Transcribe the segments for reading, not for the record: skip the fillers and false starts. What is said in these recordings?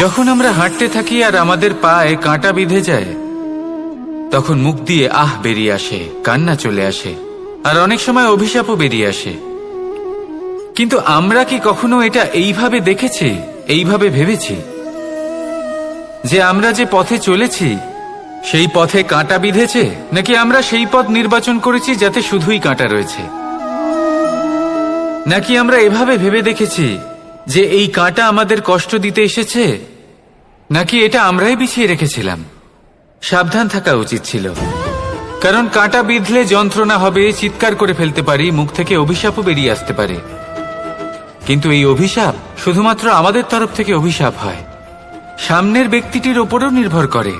যখন আমরা হাঁটতে থাকি আর আমাদের পায়ে কাঁটা বিঁধে যায়, তখন মুখ দিয়ে আহ বেরিয়ে আসে, কান্না চলে আসে, আর অনেক সময় অভিশাপও বেরিয়ে আসে। কিন্তু আমরা কি কখনো এটা এইভাবে দেখেছি, এইভাবে ভেবেছি যে আমরা যে পথে চলেছি সেই পথে কাঁটা বিঁধেছে, নাকি আমরা সেই পথ নির্বাচন করেছি যাতে শুধুই কাঁটা রয়েছে? নাকি আমরা এভাবে ভেবে দেখেছি যে এই কাঁটা আমাদের কষ্ট দিতে এসেছে, নাকি এটা আমরাই বিছিয়ে রেখেছিলাম? সাবধান থাকা উচিত ছিল, কারণ কাঁটা বিঁধলে যন্ত্রণা হবে, চিৎকার করে ফেলতে পারি, মুখ থেকে অভিশাপও বেরিয়ে আসতে পারে। কিন্তু এই অভিশাপ শুধুমাত্র আমাদের তরফ থেকে অভিশাপ হয়, সামনের ব্যক্তিটির ওপরও নির্ভর করে।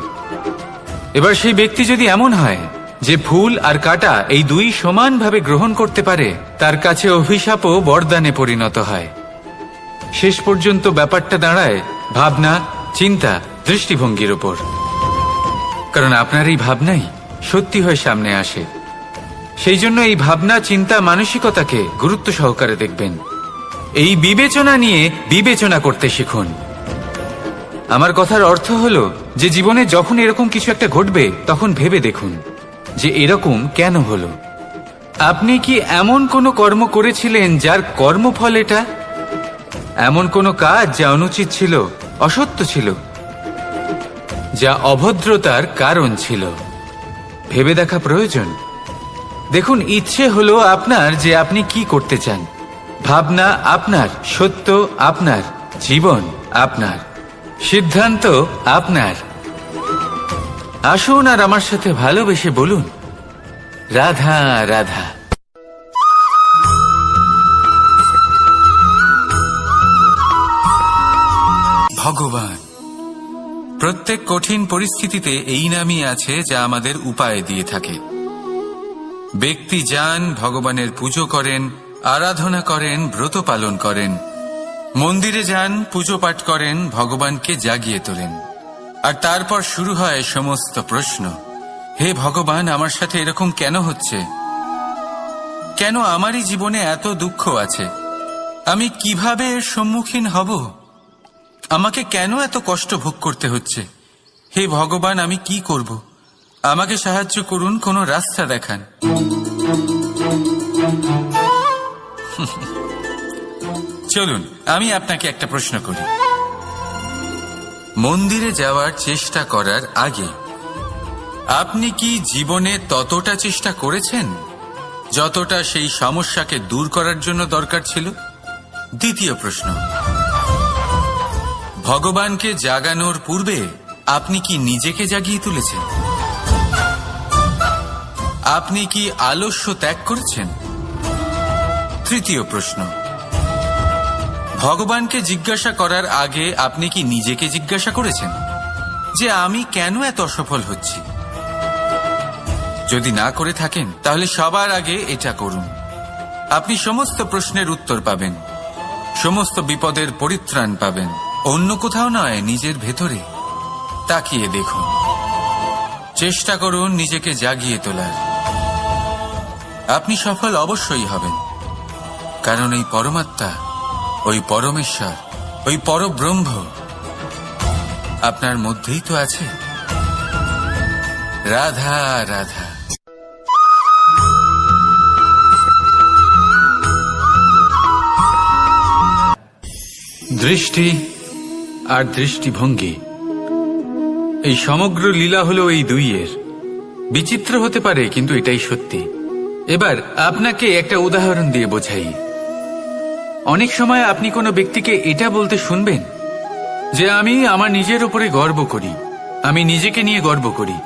এবার সেই ব্যক্তি যদি এমন হয় যে ফুল আর কাঁটা এই দুই সমানভাবে গ্রহণ করতে পারে, তার কাছে অভিশাপও বরদানে পরিণত হয়। শেষ পর্যন্ত ব্যাপারটা দাঁড়ায় ভাবনা, চিন্তা, দৃষ্টিভঙ্গির ওপর। কারণ আপনার এই ভাবনাই সত্যি হয়ে সামনে আসে। সেই জন্য এই ভাবনা, চিন্তা, মানসিকতাকে গুরুত্ব সহকারে দেখবেন। এই বিবেচনা নিয়ে বিবেচনা করতে শিখুন। আমার কথার অর্থ হলো যে জীবনে যখন এরকম কিছু একটা ঘটবে, তখন ভেবে দেখুন যে এরকম কেন হলো। আপনি কি এমন কোনো কর্ম করেছিলেন যার কর্মফল এটা? এমন কোনো কাজ যা অনুচিত ছিল, অসত্য ছিল, যা অভদ্রতার কারণ ছিল? ভেবে দেখা প্রয়োজন। দেখুন, ইচ্ছে হলো আপনার যে আপনি কি করতে চান, ভাবনা আপনার, সত্য আপনার, জীবন আপনার, সিদ্ধান্ত আপনার। আসুন আর আমার সাথে ভালোবেসে বলুন, রাধা রাধা। ভগবান প্রত্যেক কঠিন পরিস্থিতিতে এই নামই আছে যা আমাদের উপায় দিয়ে থাকে। ব্যক্তি যান, ভগবানের পুজো করেন, আরাধনা করেন, ব্রত পালন করেন, মন্দিরে যান, পুজো পাঠ করেন, ভগবানকে জাগিয়ে তোলেন। আর তারপর শুরু হয় সমস্ত প্রশ্ন। হে ভগবান, আমার সাথে এরকম কেন হচ্ছে? কেন আমারই জীবনে এত দুঃখ আছে? আমি কিভাবে এর সম্মুখীন হব? আমাকে কেন এত কষ্ট ভোগ করতে হচ্ছে? হে ভগবান, আমি কি করব? আমাকে সাহায্য করুন, কোনো রাস্তা দেখান। চলুন আমি আপনাকে একটা প্রশ্ন করি। মন্দিরে যাওয়ার চেষ্টা করার আগে আপনি কি জীবনে ততটা চেষ্টা করেছেন যতটা সেই সমস্যাকে দূর করার জন্য দরকার ছিল? দ্বিতীয় প্রশ্ন, ভগবানকে জাগানোর পূর্বে আপনি কি নিজেকে জাগিয়ে তুলেছেন? আপনি কি আলস্য ত্যাগ করেছেন? তৃতীয় প্রশ্ন, ভগবানকে জিজ্ঞাসা করার আগে আপনি কি নিজেকে জিজ্ঞাসা করেছেন যে আমি কেন এত অসফল হচ্ছি? যদি না করে থাকেন, তাহলে সবার আগে এটা করুন। আপনি সমস্ত প্রশ্নের উত্তর পাবেন, সমস্ত বিপদের পরিত্রাণ পাবেন। অন্য কোথাও নয়, নিজের ভেতরে তাকিয়ে দেখুন। চেষ্টা করুন নিজেকে জাগিয়ে তোলার। আপনি সফল অবশ্যই হবেন, কারণ এই পরমাত্মা, ওই পরমেশ্বর, ওই পরব্রহ্ম আপনার মধ্যেই তো আছে। রাধা রাধা। দৃষ্টি আর দৃষ্টিভঙ্গি, এই সমগ্র লীলা হলো এই দুইয়ের। বিচিত্র হতে পারে, কিন্তু এটাই সত্যি। এবার আপনাকে একটা উদাহরণ দিয়ে বোঝাই। অনেক সময় আপনি কোনো ব্যক্তিকে এটা বলতে শুনবেন যে আমি আমার নিজের উপরে গর্ব করি, আমি নিজেকে নিয়ে গর্ব করি,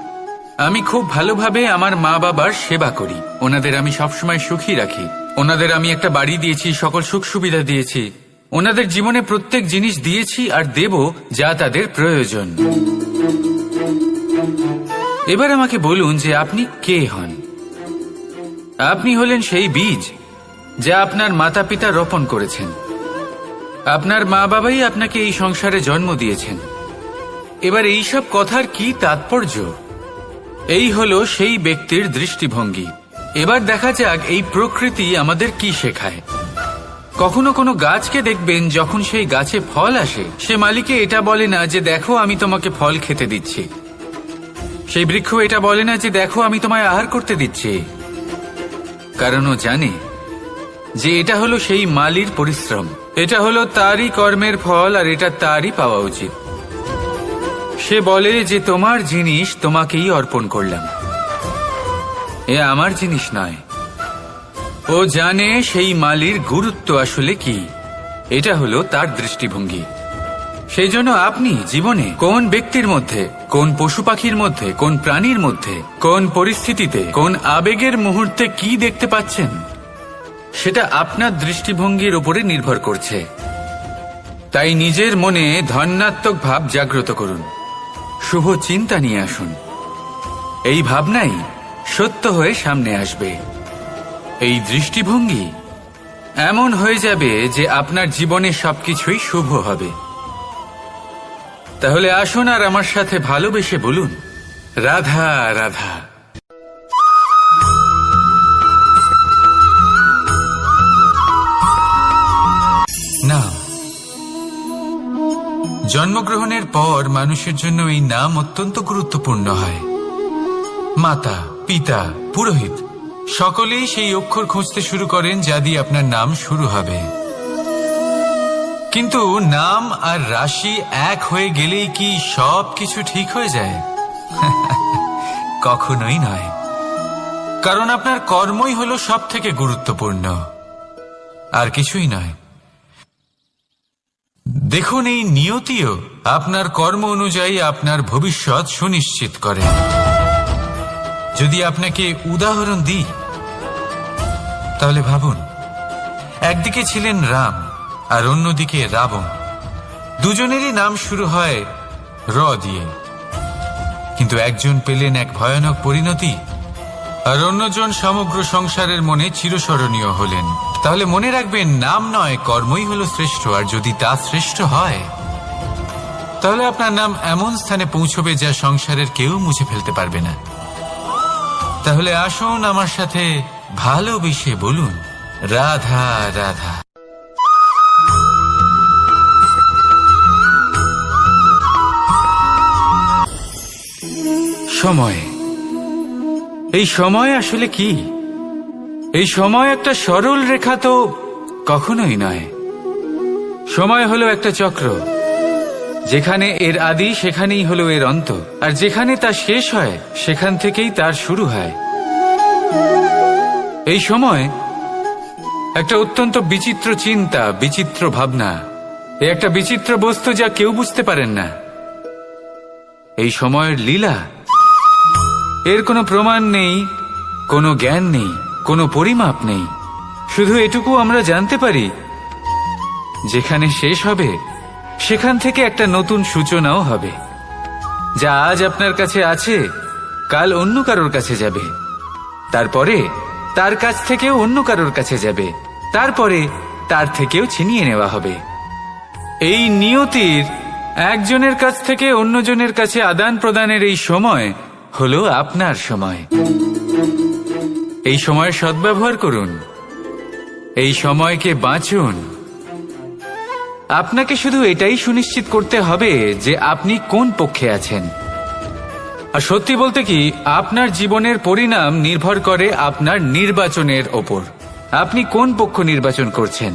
আমি খুব ভালোভাবে আমার মা বাবার সেবা করি, ওনাদের আমি সবসময় সুখী রাখি, ওনাদের আমি একটা বাড়ি দিয়েছি, সকল সুখ সুবিধা দিয়েছি, ওনাদের জীবনে প্রত্যেক জিনিস দিয়েছি আর দেব যা তাদের প্রয়োজন। এবার আমাকে বলুন যে আপনি কে হন? আপনি হলেন সেই বীজ যা আপনার মাতা পিতা রোপণ করেছেন। আপনার মা বাবাই আপনাকে এই সংসারে জন্ম দিয়েছেন। এবার এইসব কথার কি তাৎপর্য? এই হলো সেই ব্যক্তির দৃষ্টিভঙ্গি। এবার দেখা যাক এই প্রকৃতি আমাদের কি শেখায়। কখনো কোনো গাছকে দেখবেন, যখন সেই গাছে ফল আসে, সে মালিকে এটা বলে না যে দেখো আমি তোমাকে ফল খেতে দিচ্ছি। সেই বৃক্ষ এটা বলে না যে দেখো আমি তোমায় আহার করতে দিচ্ছি, কারণ ও জানে যে এটা হলো সেই মালির পরিশ্রম, এটা হলো তারই কর্মের ফল, আর এটা তারই পাওয়া উচিত। সে বলে যে তোমার জিনিস তোমাকেই অর্পণ করলাম, এ আমার জিনিস নয়। ও জানে সেই মালির গুরুত্ব আসলে কি, এটা হলো তার দৃষ্টিভঙ্গি। সেই জন্য আপনি জীবনে কোন ব্যক্তির মধ্যে, কোন পশু পাখির মধ্যে, কোন প্রাণীর মধ্যে, কোন পরিস্থিতিতে, কোন আবেগের মুহূর্তে কি দেখতে পাচ্ছেন, সেটা আপনার দৃষ্টিভঙ্গির উপরে নির্ভর করছে। তাই নিজের মনে ধন্যাত্মক ভাব জাগ্রত করুন, শুভ চিন্তা নিয়ে আসুন। এই ভাবনাই সত্য হয়ে সামনে আসবে। এই দৃষ্টিভঙ্গি এমন হয়ে যাবে যে আপনার জীবনে সবকিছুই শুভ হবে। তাহলে আসুন আর আমার সাথে ভালোবেসে বলুন, রাধা রাধা। নাম। জন্মগ্রহণের পর মানুষের জন্য এই নাম অত্যন্ত গুরুত্বপূর্ণ হয়। মাতা, পিতা, পুরোহিত সকলেই সেই অক্ষর খুঁজতে শুরু করেন যা দিয়ে আপনার নাম শুরু হবে। কিন্তু নাম আর রাশি এক হয়ে গেলেই কি সব কিছু ঠিক হয়ে যায়? কখনোই নয়, কারণ আপনার কর্মই হলো সব থেকে গুরুত্বপূর্ণ, আর কিছুই নয়। দেখুন, এই নিয়তিও আপনার কর্ম অনুযায়ী আপনার ভবিষ্যৎ সুনিশ্চিত করে। যদি আপনাকে উদাহরণ দিই, তাহলে ভাবুন, একদিকে ছিলেন রাম আর অন্যদিকে রাবণ। দুজনেরই নাম শুরু হয় র দিয়ে, কিন্তু একজন পেলেন এক ভয়ানক পরিণতি, আর অন্যজন সমগ্র সংসারের মনে চিরস্মরণীয় হলেন। তাহলে মনে রাখবেন, নাম নয়, কর্মই হলো শ্রেষ্ঠ। আর যদি তা শ্রেষ্ঠ হয়, তাহলে আপনার নাম এমন স্থানে পৌঁছবে যা সংসারের কেউ মুছে ফেলতে পারবে না। তাহলে আসুন আমার সাথে ভালোবেসে বলুন, রাধা রাধা। সময়। এই সময় আসলে কি? এই সময় একটা সরল রেখা তো কখনোই নয়। সময় হলো একটা চক্র, যেখানে এর আদি সেখানেই হলো এর অন্ত, আর যেখানে তা শেষ হয় সেখান থেকেই তার শুরু হয়। এই সময় একটা অত্যন্ত বিচিত্র চিন্তা, বিচিত্র ভাবনা, একটা বিচিত্র বস্তু যা কেউ বুঝতে পারেন না। এই সময়ের লীলা, এর কোনো প্রমাণ নেই, কোনো জ্ঞান নেই, কোনো পরিমাপ নেই। শুধু এটুকু আমরা জানতে পারি, যেখানে শেষ হবে সেখান থেকে একটা নতুন সূচনাও হবে। যা আজ আপনার কাছে আছে, কাল অন্য কারোর কাছে যাবে, তারপরে তার কাছ থেকেও অন্য কারোর কাছে যাবে, তারপরে তার থেকেও ছিনিয়ে নেওয়া হবে। এই নিয়তির একজনের কাছ থেকে অন্যজনের কাছে আদান প্রদানের এই সময় হলো আপনার সময়। এই সময়ের সদ্ব্যবহার করুন, এই সময়কে বাঁচুন। আপনাকে শুধু এটাই সুনিশ্চিত করতে হবে যে আপনি কোন পক্ষে আছেন। আর সত্যি বলতে কি, আপনার জীবনের পরিণাম নির্ভর করে আপনার নির্বাচনের ওপর। আপনি কোন পক্ষ নির্বাচন করছেন।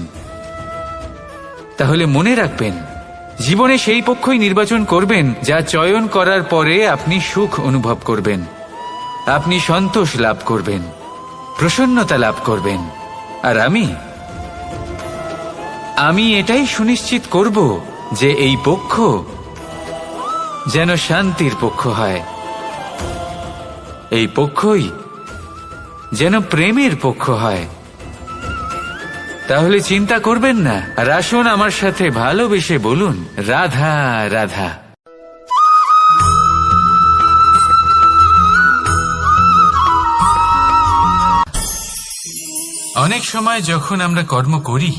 তাহলে মনে রাখবেন, জীবনে সেই পক্ষই নির্বাচন করবেন যা চয়ন করার পরে আপনি সুখ অনুভব করবেন, আপনি সন্তোষ লাভ করবেন, প্রসন্নতা লাভ করবেন। আর আমি এটাই সুনিশ্চিত করব যে এই পক্ষ যেন শান্তির পক্ষ হয়, এই পক্ষই যেন প্রেমের পক্ষ হয়। তাহলে চিন্তা করবেন না, আর আসুন আমার সাথে ভালোবেসে বলুন, রাধা রাধা। অনেক সময় যখন আমরা কর্ম করি,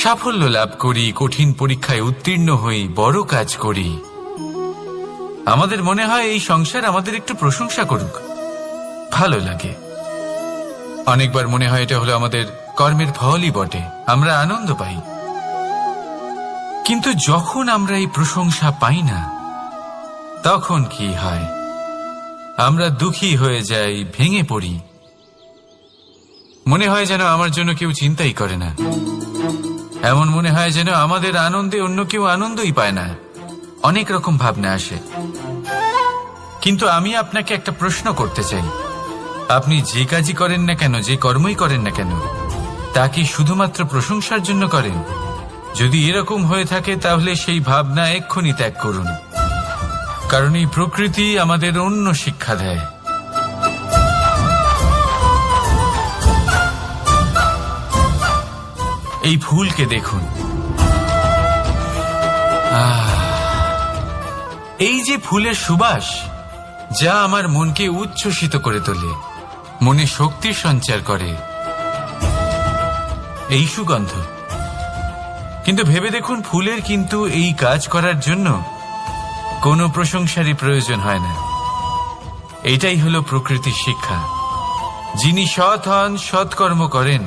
সাফল্য লাভ করি, কঠিন পরীক্ষায় উত্তীর্ণ হই, বড় কাজ করি, আমাদের মনে হয় এই সংসার আমাদের একটু প্রশংসা করুক, ভালো লাগে। অনেকবার মনে হয় এটা হলো আমাদের কর্মের ফলই বটে, আমরা আনন্দ পাই। কিন্তু যখন আমরা এই প্রশংসা পাই না, তখন কি হয়? আমরা দুঃখী হয়ে যাই, ভেঙে পড়ি। মনে হয় যেন আমার জন্য কেউ চিন্তাই করে না। এমন মনে হয় যেন আমাদের আনন্দে অন্য কেউ আনন্দই পায় না। অনেক রকম ভাবনা আসে। কিন্তু আমি আপনাকে একটা প্রশ্ন করতে চাই, আপনি যে কাজই করেন না কেন, যে কর্মই করেন না কেন, তা কি শুধুমাত্র প্রশংসার জন্য করেন? যদি এরকম হয়ে থাকে তাহলে সেই ভাবনা এক্ষুনি ত্যাগ করুন, কারণ এই প্রকৃতি আমাদের অন্য শিক্ষা দেয়। এই ফুলকে দেখুন, এই যে ফুলের সুবাস, যা আমার মনকে উচ্ছ্বসিত করে তোলে, মনে শক্তির সঞ্চার করে, এই সুগন্ধ। কিন্তু ভেবে দেখুন, ফুলের কিন্তু এই কাজ করার জন্য কোনো প্রশংসারই প্রয়োজন হয় না। এটাই হলো প্রকৃতির শিক্ষা। যিনি সৎ হন, সৎকর্ম করেন,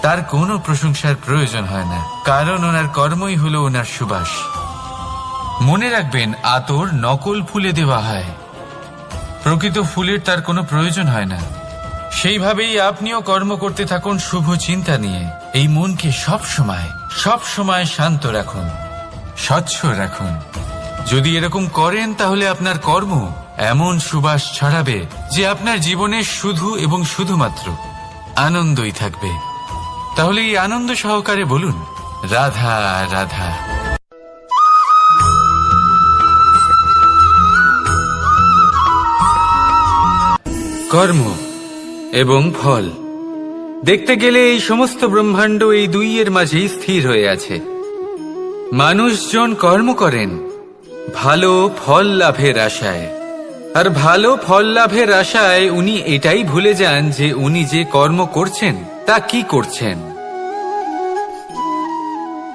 তার কোনো প্রশংসার প্রয়োজন হয় না, কারণ ওনার কর্মই হলো ওনার সুবাস। মনে রাখবেন, আতর নকল ফুলে দেওয়া হয়, প্রকৃত ফুলের তার কোনো প্রয়োজন হয় না। সেইভাবেই আপনিও কর্ম করতে থাকুন শুভ চিন্তা নিয়ে। এই মনকে সব সময় শান্ত রাখুন, স্বচ্ছ রাখুন। যদি এরকম করেন তাহলে আপনার কর্ম এমন সুবাস ছড়াবে যে আপনার জীবনে শুধু এবং শুধুমাত্র আনন্দই থাকবে। তাহলে এই আনন্দ সহকারে বলুন, রাধা রাধা। কর্ম এবং ফল দেখতে গেলে এই সমস্ত ব্রহ্মাণ্ড এই দুইয়ের মাঝেই স্থির হয়ে আছে। মানুষজন কর্ম করেন ভালো ফল লাভের আশায়, আর ভালো ফল লাভের আশায় উনি এটাই ভুলে যান যে উনি যে কর্ম করছেন তা কি করছেন।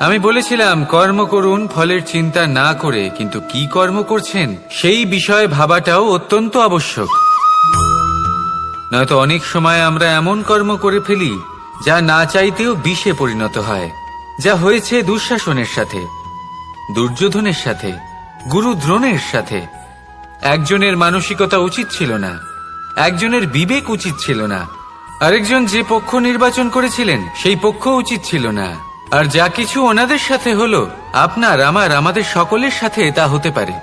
আমি বলেছিলাম কর্ম করুন ফলের চিন্তা না করে, কিন্তু কি কর্ম করছেন সেই বিষয়ে ভাবাটাও অত্যন্ত আবশ্যক। নয়তো অনেক সময় আমরা এমন কর্ম করে ফেলি যা না চাইতেও বিষে পরিণত হয়, যা হয়েছে দুঃশাসনের সাথে, দুর্যোধনের সাথে, গুরু দ্রোণের সাথে। একজনের মানসিকতা উচিত ছিল না, একজনের বিবেক উচিত ছিল না, আরেকজন যে পক্ষ নির্বাচন করেছিলেন সেই পক্ষ উচিত ছিল না। আর যা কিছু ওনাদের সাথে হলো, আপনার আমাদের সকলের সাথে তা হতে পারে।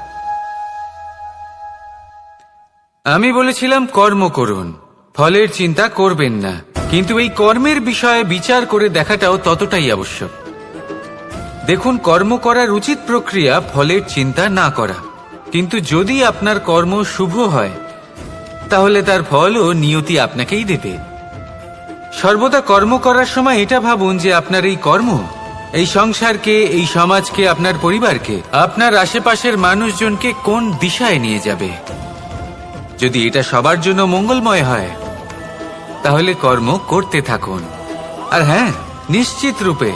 আমি বলেছিলাম কর্ম করুন, ফলের চিন্তা করবেন না, কিন্তু এই কর্মের বিষয়ে বিচার করে দেখাটাও ততটাই আবশ্যক। দেখুন, কর্ম করার উচিত প্রক্রিয়া ফলের চিন্তা না করা, কিন্তু যদি আপনার কর্ম শুভ হয় তাহলে তার ফলও নিয়তি আপনাকেই দেবে। সর্বদা কর্ম করার সময় এটা ভাবুন যে আপনার এই কর্ম এই সংসারকে, এই সমাজকে, আপনার পরিবারকে, আপনার আশেপাশের মানুষজনকে কোন দিশায় নিয়ে যাবে। যদি এটা সবার জন্য মঙ্গলময় হয় তাহলে কর্ম করতে থাকুন। আর হ্যাঁ, নিশ্চিত রূপে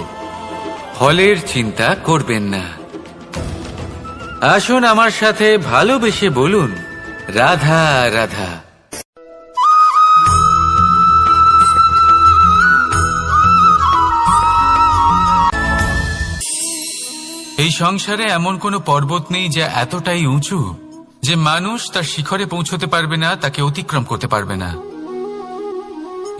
ফলের চিন্তা করবেন না। আসুন আমার সাথে ভালোবেসে বলুন, রাধা রাধা। এই সংসারে এমন কোনো পর্বত নেই যা এতটাই উঁচু যে মানুষ তার শিখরে পৌঁছতে পারবে না, তাকে অতিক্রম করতে পারবে না।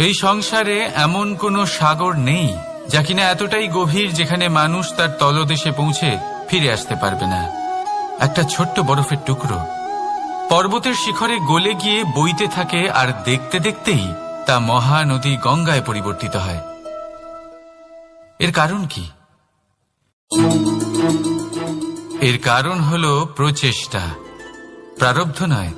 এই সংসারে এমন কোনো সাগর নেই যা কিনা এতটাই গভীর যেখানে মানুষ তার তলদেশে পৌঁছে ফিরে আসতে পারবে না। একটা ছোট্ট বরফের টুকরো পর্বতের শিখরে গলে গিয়ে বইতে থাকে, আর দেখতে দেখতেই তা মহানদী গঙ্গায় পরিবর্তিত হয়। এর কারণ কি? এর কারণ হলো প্রচেষ্টা, প্রারব্ধ নয়।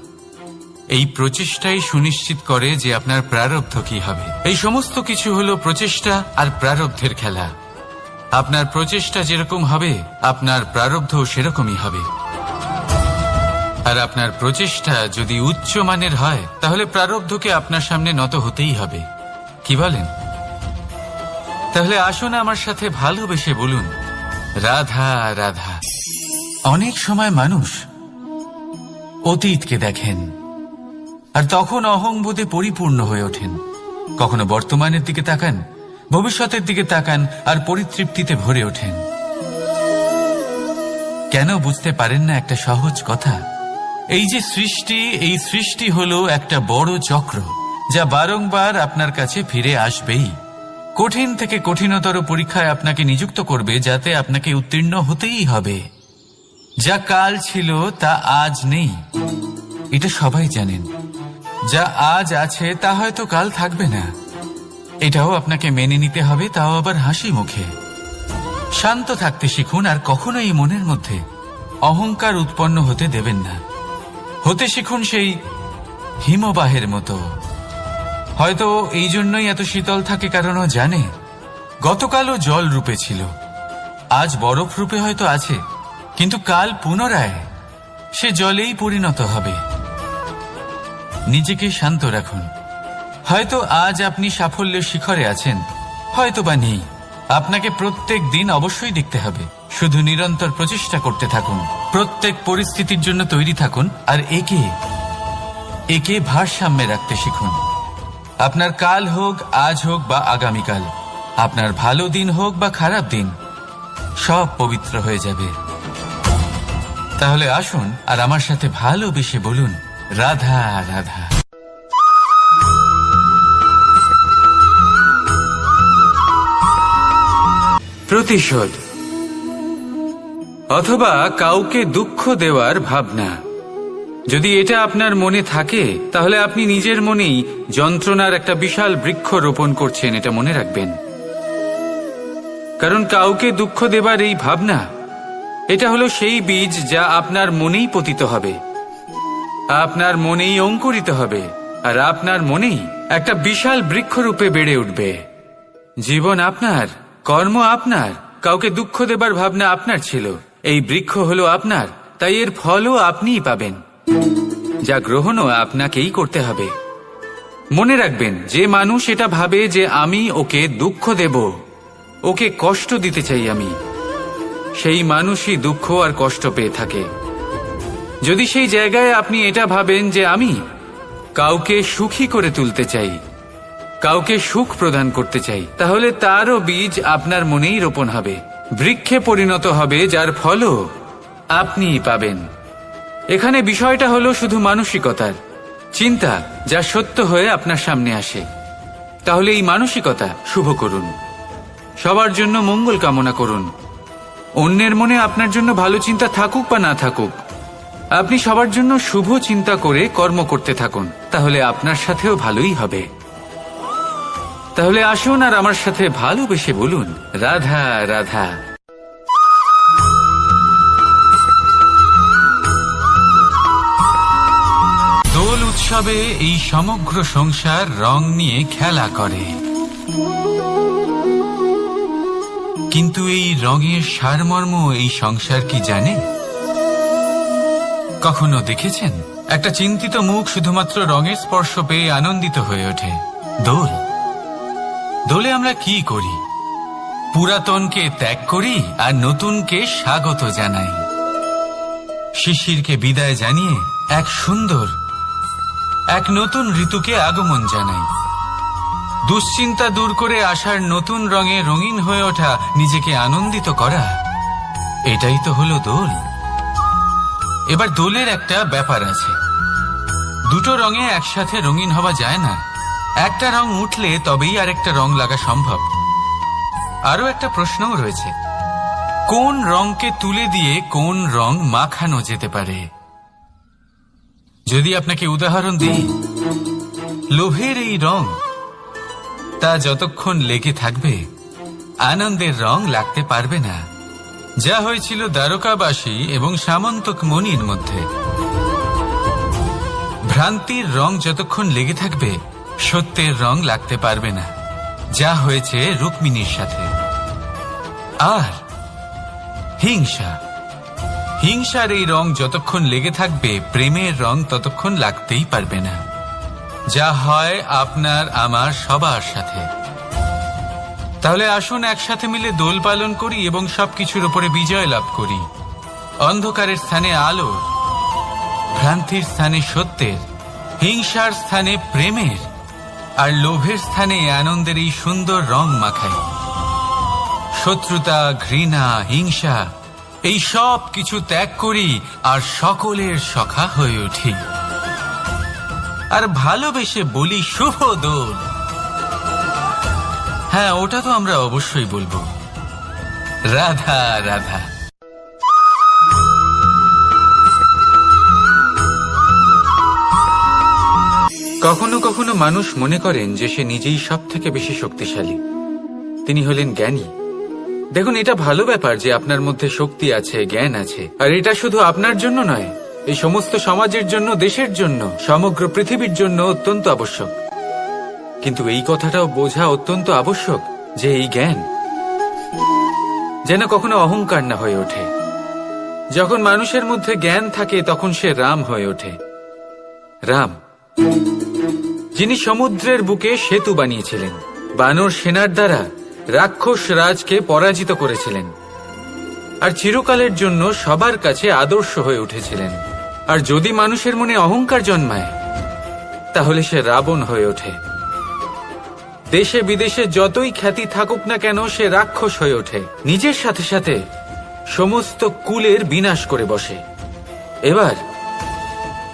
এই প্রচেষ্টাই সুনিশ্চিত করে যে আপনার প্রারব্ধ কি হবে। এই সমস্ত কিছু হলো প্রচেষ্টা আর প্রারব্ধের খেলা। আপনার প্রচেষ্টা যেরকম হবে আপনার প্রারব্ধ সেরকমই হবে। আর আপনার প্রচেষ্টা যদি উচ্চ মানের হয় তাহলে প্রারব্ধকে আপনার সামনে নত হতেই হবে। কি বলেন? তাহলে আসুন আমার সাথে ভালোবেসে বলুন, রাধা রাধা। অনেক সময় মানুষ অতীতকে দেখেন আর তখন অহংবোধে পরিপূর্ণ হয়ে ওঠেন। কখনো বর্তমানের দিকে তাকান ভবিষ্যতের দিকে তাকান আর পরিতৃপ্তিতে ভরে ওঠেন। কেন বুঝতে পারেন না একটা সহজ কথা? এই যে সৃষ্টি, এই সৃষ্টি হলো একটা বড় চক্র, যা বারংবার আপনার কাছে ফিরে আসবেই। কঠিন থেকে কঠিনতর পরীক্ষায় আপনাকে নিযুক্ত করবে, যাতে আপনাকে উত্তীর্ণ হতেই হবে। যা কাল ছিল তা আজ নেই, এটা সবাই জানেন। যা আজ আছে তা হয়তো কাল থাকবে না, এটাও আপনাকে মেনে নিতে হবে, তাও আবার হাসি মুখে। শান্ত থাকতে শিখুন আর কখনোই মনের মধ্যে অহংকার উৎপন্ন হতে দেবেন না। হতে শিখুন সেই হিমবাহের মতো। হয়তো এই জন্যই এত শীতল থাকে, কারণ ও জানে গতকালও জল রূপে ছিল, আজ বরফ রূপে হয়তো আছে, কিন্তু কাল পুনরায় সে জলেই পরিণত হবে। নিজেকে শান্ত রাখুন। হয়তো আজ আপনি সাফল্যের শিখরে আছেন, হয়তো বা নেই। আপনাকে প্রত্যেক দিন অবশ্যই দেখতে হবে। শুধু নিরন্তর প্রচেষ্টা করতে থাকুন, প্রত্যেক পরিস্থিতির জন্য তৈরি থাকুন, আর একে ভারসাম্যে রাখতে শিখুন। আপনার কাল হোক, আজ হোক বা আগামীকাল, আপনার ভালো দিন হোক বা খারাপ দিন, সব পবিত্র হয়ে যাবে। তাহলে আসুন আর আমার সাথে ভালোবেসে বলুন, রাধা রাধা। প্রতিশোধ অথবা কাউকে দুঃখ দেওয়ার ভাবনা, যদি এটা আপনার মনে থাকে, তাহলে আপনি নিজের মনেই যন্ত্রণার একটা বিশাল বৃক্ষ রোপণ করছেন, এটা মনে রাখবেন। কারণ কাউকে দুঃখ দেবার এই ভাবনা, এটা হলো সেই বীজ যা আপনার মনেই পতিত হবে, আপনার মনেই অঙ্কুরিত হবে, আর আপনার মনেই একটা বিশাল বৃক্ষরূপে বেড়ে উঠবে। জীবন আপনার, কর্ম আপনার, কাউকে দুঃখ দেবার ভাবনা আপনার ছিল, এই বৃক্ষ হলো আপনার, তাই এর ফলও আপনিই পাবেন, যা গ্রহণও আপনাকেই করতে হবে। মনে রাখবেন, যে মানুষ এটা ভাবে যে আমি ওকে দুঃখ দেব, ওকে কষ্ট দিতে চাই আমি, সেই মানুষই দুঃখ আর কষ্ট পেয়ে থাকে। যদি সেই জায়গায় আপনি এটা ভাবেন যে আমি কাউকে সুখী করে তুলতে চাই, কাউকে সুখ প্রদান করতে চাই, তাহলে তারও বীজ আপনার মনেই রোপণ হবে, বৃক্ষে পরিণত হবে, যার ফলও আপনিই পাবেন। এখানে বিষয়টা হলো শুধু মানসিকতার চিন্তা, যা সত্য হয়ে আপনার সামনে আসে। তাহলে এই মানসিকতা শুভ করুন, সবার জন্য মঙ্গল কামনা করুন। অন্যের মনে আপনার জন্য ভালো চিন্তা থাকুক বা না থাকুক, আপনি সবার জন্য শুভ চিন্তা করে কর্ম করতে থাকুন, তাহলে আপনার সাথেও ভালোই হবে। তাহলে আসুন আর আমার সাথে ভালোবেসে বলুন, রাধা রাধা। দোল উৎসবে এই সমগ্র সংসার রং নিয়ে খেলা করে, কিন্তু এই রঙের সারমর্ম এই সংসার কি জানে? কখনো দেখেছেন একটা চিন্তিত মুখ শুধুমাত্র রঙের স্পর্শ পেয়ে আনন্দিত হয়ে ওঠে? দোলে আমরা কি করি? পুরাতনকে ত্যাগ করি আর নতুনকে স্বাগত জানাই। শিশিরকে বিদায় জানিয়ে এক সুন্দর, এক নতুন ঋতুকে আগমন জানাই। দুশ্চিন্তা দূর করে আসার নতুন রঙে রঙিন হয়ে ওঠা, নিজেকে আনন্দিত করা, এটাই তো হলো দোল। এবার দোলের একটা ব্যাপার আছে, দুটো রঙে একসাথে রঙিন হওয়া যায় না। একটা রং উঠলে তবেই আরেকটা রং লাগা সম্ভব। আরো একটা প্রশ্নও রয়েছে, কোন রংকে তুলে দিয়ে কোন রং মাখানো যেতে পারে? যদি আপনাকে উদাহরণ দিই, লোভের এই রং, তা যতক্ষণ লেগে থাকবে আনন্দের রং লাগতে পারবে না, যা হয়েছিল দ্বারকাবাসী এবং সামন্তক মণির মধ্যে। ভ্রান্তির রং যতক্ষণ লেগে থাকবে সত্যের রং লাগতে পারবে না, যা হয়েছে রুক্মিণীর সাথে। আর হিংসার এই রং যতক্ষণ লেগে থাকবে প্রেমের রং ততক্ষণ লাগতেই পারবে না, যা হয় আপনার আমার সবার সাথে। তাহলে আসুন একসাথে মিলে দোল পালন করি এবং সবকিছুর উপরে বিজয় লাভ করি। অন্ধকারের স্থানে আলোর, ভ্রান্তির স্থানে সত্যের, হিংসার স্থানে প্রেমের, আর লোভের স্থানে আনন্দের এই সুন্দর রং মাখাই। শত্রুতা, ঘৃণা, হিংসা এই সব কিছু ত্যাগ করি আর সকলের সখা হয়ে উঠি। আর ভালোবেসে বলি শুভ দোল। হ্যাঁ, ওটা তো আমরা অবশ্যই বলবো, রাধা রাধা। কখনো কখনো মানুষ মনে করেন যে সে নিজেই সব থেকে বেশি শক্তিশালী, তিনি হলেন জ্ঞানী। দেখুন, এটা ভালো ব্যাপার যে আপনার মধ্যে শক্তি আছে, জ্ঞান আছে, আর এটা শুধু আপনার জন্য নয়, এই সমস্ত সমাজের জন্য, দেশের জন্য, সমগ্র পৃথিবীর জন্য অত্যন্ত আবশ্যক। কিন্তু এই কথাটাও বোঝা অত্যন্ত আবশ্যক যে এই জ্ঞান যেন কখনো অহংকার না হয়ে ওঠে। যখন মানুষের মধ্যে জ্ঞান থাকে তখন সে রাম হয়ে ওঠে। রাম, যিনি সমুদ্রের বুকে সেতু বানিয়েছিলেন, বানর সেনার দ্বারা রাক্ষস রাজকে পরাজিত করেছিলেন, আর চিরকালের জন্য সবার কাছে আদর্শ হয়ে উঠেছিলেন। আর যদি মানুষের মনে অহংকার জন্মায় তাহলে সে রাবণ হয়ে ওঠে। দেশে বিদেশে যতই খ্যাতি থাকুক না কেন, সে রাক্ষস হয়ে ওঠে, নিজের সাথে সাথে সমস্ত কুলের বিনাশ করে বসে। এবার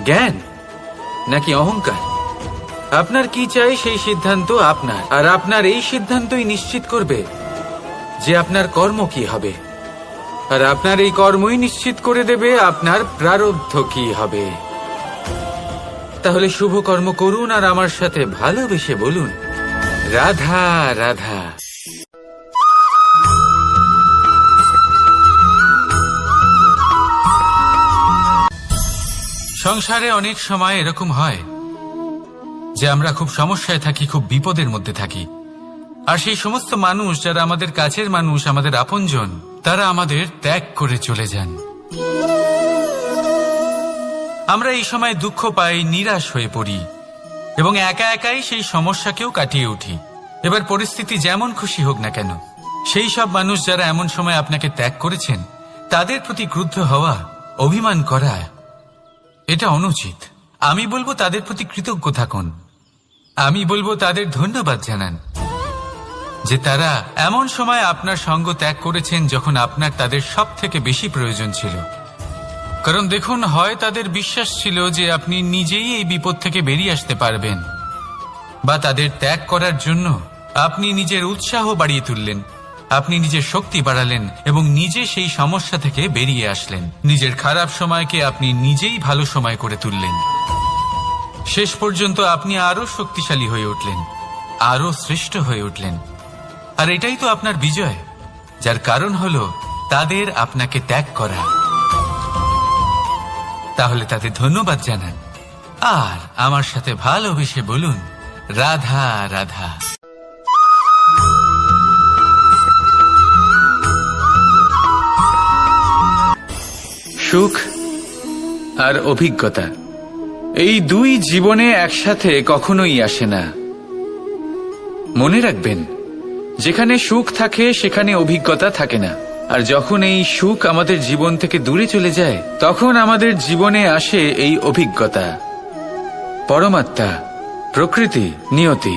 জ্ঞান নাকি অহংকার, আপনার কি চাই সেই সিদ্ধান্ত আপনার, আর আপনার এই সিদ্ধান্তই নিশ্চিত করবে যে আপনার কর্ম কি হবে, আর আপনার এই কর্মই নিশ্চিত করে দেবে আপনার প্রারব্ধ কি হবে। তাহলে শুভ কর্ম করুন আর আমার সাথে ভালোবেসে বলুন, রাধা রাধা। সংসারে অনেক সময় এরকম হয় যে আমরা খুব সমস্যায় থাকি, খুব বিপদের মধ্যে থাকি, আর সেই সমস্ত মানুষ যারা আমাদের কাছের মানুষ, আমাদের আপনজন, তারা আমাদের ত্যাগ করে চলে যান। আমরা এই সময় দুঃখ পাই, নিরাশ হয়ে পড়ি এবং একা একাই সেই সমস্যাকেও কাটিয়ে উঠি। এবার পরিস্থিতি যেমন খুশি হোক না কেন, সেই সব মানুষ যারা এমন সময় আপনাকে ত্যাগ করেছেন তাদের প্রতি ক্রুদ্ধ হওয়া, অভিমান করা, এটা অনুচিত। আমি বলবো তাদের প্রতি কৃতজ্ঞ থাকুন। আমি বলবো তাদের ধন্যবাদ জানান যে তারা এমন সময় আপনার সঙ্গ ত্যাগ করেছেন যখন আপনার তাদের সব থেকে বেশি প্রয়োজন ছিল। কারণ দেখুন, হয় তাদের বিশ্বাস ছিল যে আপনি নিজেই এই বিপদ থেকে বেরিয়ে আসতে পারবেন, বা তাদের ত্যাগ করার জন্য আপনি নিজের উৎসাহ বাড়িয়ে তুললেন, আপনি নিজের শক্তি বাড়ালেন এবং নিজে সেই সমস্যা থেকে বেরিয়ে আসলেন। নিজের খারাপ সময়কে আপনি নিজেই ভালো সময় করে তুললেন। শেষ পর্যন্ত আপনি আরো শক্তিশালী হয়ে উঠলেন, আরো শ্রেষ্ঠ হয়ে উঠলেন। আর এটাই তো আপনার বিজয়, যার কারণ হলো তাদের আপনাকে ত্যাগ করা। তাহলে তাদের ধন্যবাদ জানান আর আমার সাথে ভালোবেসে বলুন, রাধা রাধা। সুখ আর অভিজ্ঞতা, এই দুই জীবনে একসাথে কখনোই আসে না। মনে রাখবেন, যেখানে সুখ থাকে সেখানে অভিজ্ঞতা থাকে না। আর যখন এই সুখ আমাদের জীবন থেকে দূরে চলে যায় তখন আমাদের জীবনে আসে এই অভিজ্ঞতা। পরমাত্মা, প্রকৃতি, নিয়তি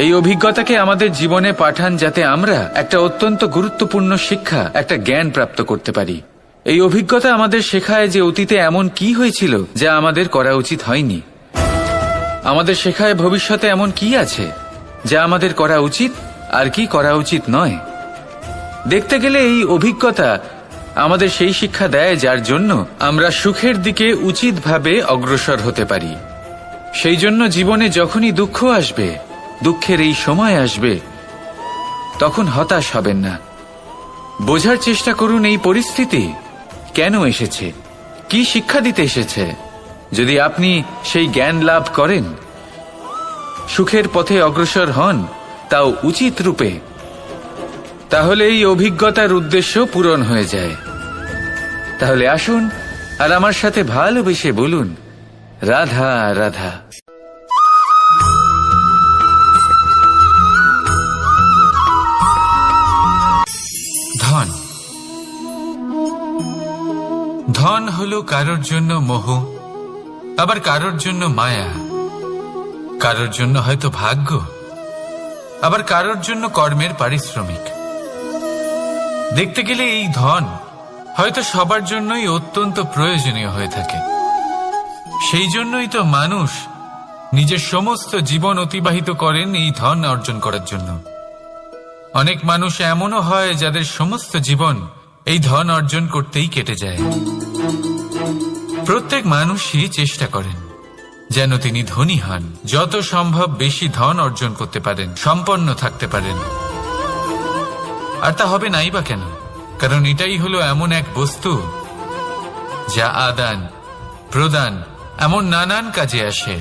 এই অভিজ্ঞতাকে আমাদের জীবনে পাঠান যাতে আমরা একটা অত্যন্ত গুরুত্বপূর্ণ শিক্ষা, একটা জ্ঞান প্রাপ্ত করতে পারি। এই অভিজ্ঞতা আমাদের শেখায় যে অতীতে এমন কি হয়েছিল যা আমাদের করা উচিত হয়নি। আমাদের শেখায় ভবিষ্যতে এমন কি আছে যা আমাদের করা উচিত আর কি করা উচিত নয়। দেখতে গেলে এই অভিজ্ঞতা আমাদের সেই শিক্ষা দেয় যার জন্য আমরা সুখের দিকে উচিতভাবে অগ্রসর হতে পারি। সেই জন্য জীবনে যখনই দুঃখ আসবে, দুঃখের এই সময় আসবে, তখন হতাশ হবেন না। বোঝার চেষ্টা করুন এই পরিস্থিতি কেন এসেছে, কি শিক্ষা দিতে এসেছে। যদি আপনি সেই জ্ঞান লাভ করেন, সুখের পথে অগ্রসর হন, তাও উচিত রূপে, তাহলে এই অভিজ্ঞতার উদ্দেশ্য পূরণ হয়ে যায়। তাহলে আসুন আর আমার সাথে ভালোবেসে বলুন, রাধা রাধা। ধন, ধন হলো কারোর জন্য মোহ, আবার কারোর জন্য মায়া। কারোর জন্য হয়তো ভাগ্য, আবার কারোর জন্য কর্মের পারিশ্রমিক। দেখতে গেলে এই ধন হয়তো সবার জন্যই অত্যন্ত প্রয়োজনীয় হয়ে থাকে। সেই জন্যই তো মানুষ নিজের সমস্ত জীবন অতিবাহিত করেন এই ধন অর্জন করার জন্য। অনেক মানুষ এমনও হয় যাদের সমস্ত জীবন এই ধন অর্জন করতেই কেটে যায়। প্রত্যেক মানুষই চেষ্টা করেন যেন তিনি ধনী হন, যত সম্ভব বেশি ধন অর্জন করতে পারেন, সম্পন্ন থাকতে পারেন। আর তা হবে নাই বা কেন? কারণ এটাই হলো এমন এক বস্তু যা আদান প্রদান এমন নানান কাজে আসে।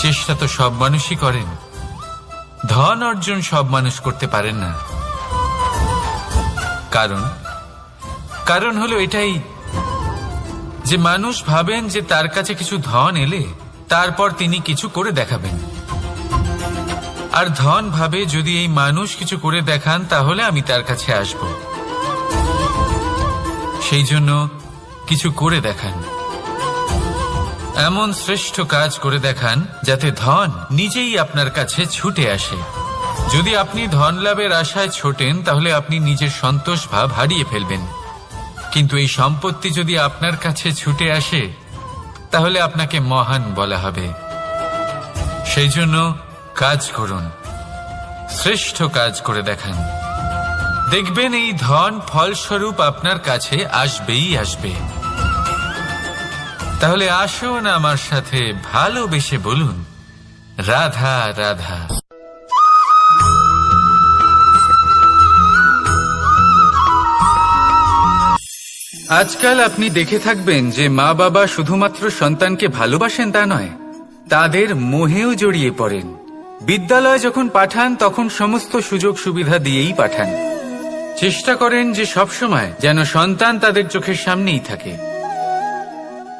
চেষ্টা তো সব মানুষই করেন, ধন অর্জন সব মানুষ করতে পারেন না। কারণ হলো এটাই যে মানুষ ভাবেন যে তার কাছে কিছু ধন এলে তারপর তিনি কিছু করে দেখাবেন, আর ধন ভাবে যদি এই মানুষ কিছু করে দেখান তাহলে আমি তার কাছে আসব। সেই জন্য কিছু করে দেখান, এমন শ্রেষ্ঠ কাজ করে দেখান যাতে ধন নিজেই আপনার কাছে ছুটে আসে। যদি আপনি ধন লাভের আশায় ছোটেন তাহলে আপনি নিজের সন্তোষ ভাব হারিয়ে ফেলবেন। কিন্তু এই সম্পত্তি যদি আপনার কাছে ছুটে আসে তাহলে আপনাকে মহান বলা হবে। সেই জন্য কাজ করুন, শ্রেষ্ঠ কাজ করে দেখান, দেখবেন এই ধন ফলস্বরূপ আপনার কাছে আসবেই আসবে। তাহলে আসুন আমার সাথে ভালোবেসে বলুন, রাধা রাধা। আজকাল আপনি দেখে থাকবেন যে মা বাবা শুধুমাত্র সন্তানকে ভালোবাসেন তা নয়, তাদের মোহেও জড়িয়ে পড়েন। বিদ্যালয়ে যখন পাঠান তখন সমস্ত সুযোগ সুবিধা দিয়েই পাঠান। চেষ্টা করেন যে সবসময় যেন সন্তান তাদের চোখের সামনেই থাকে।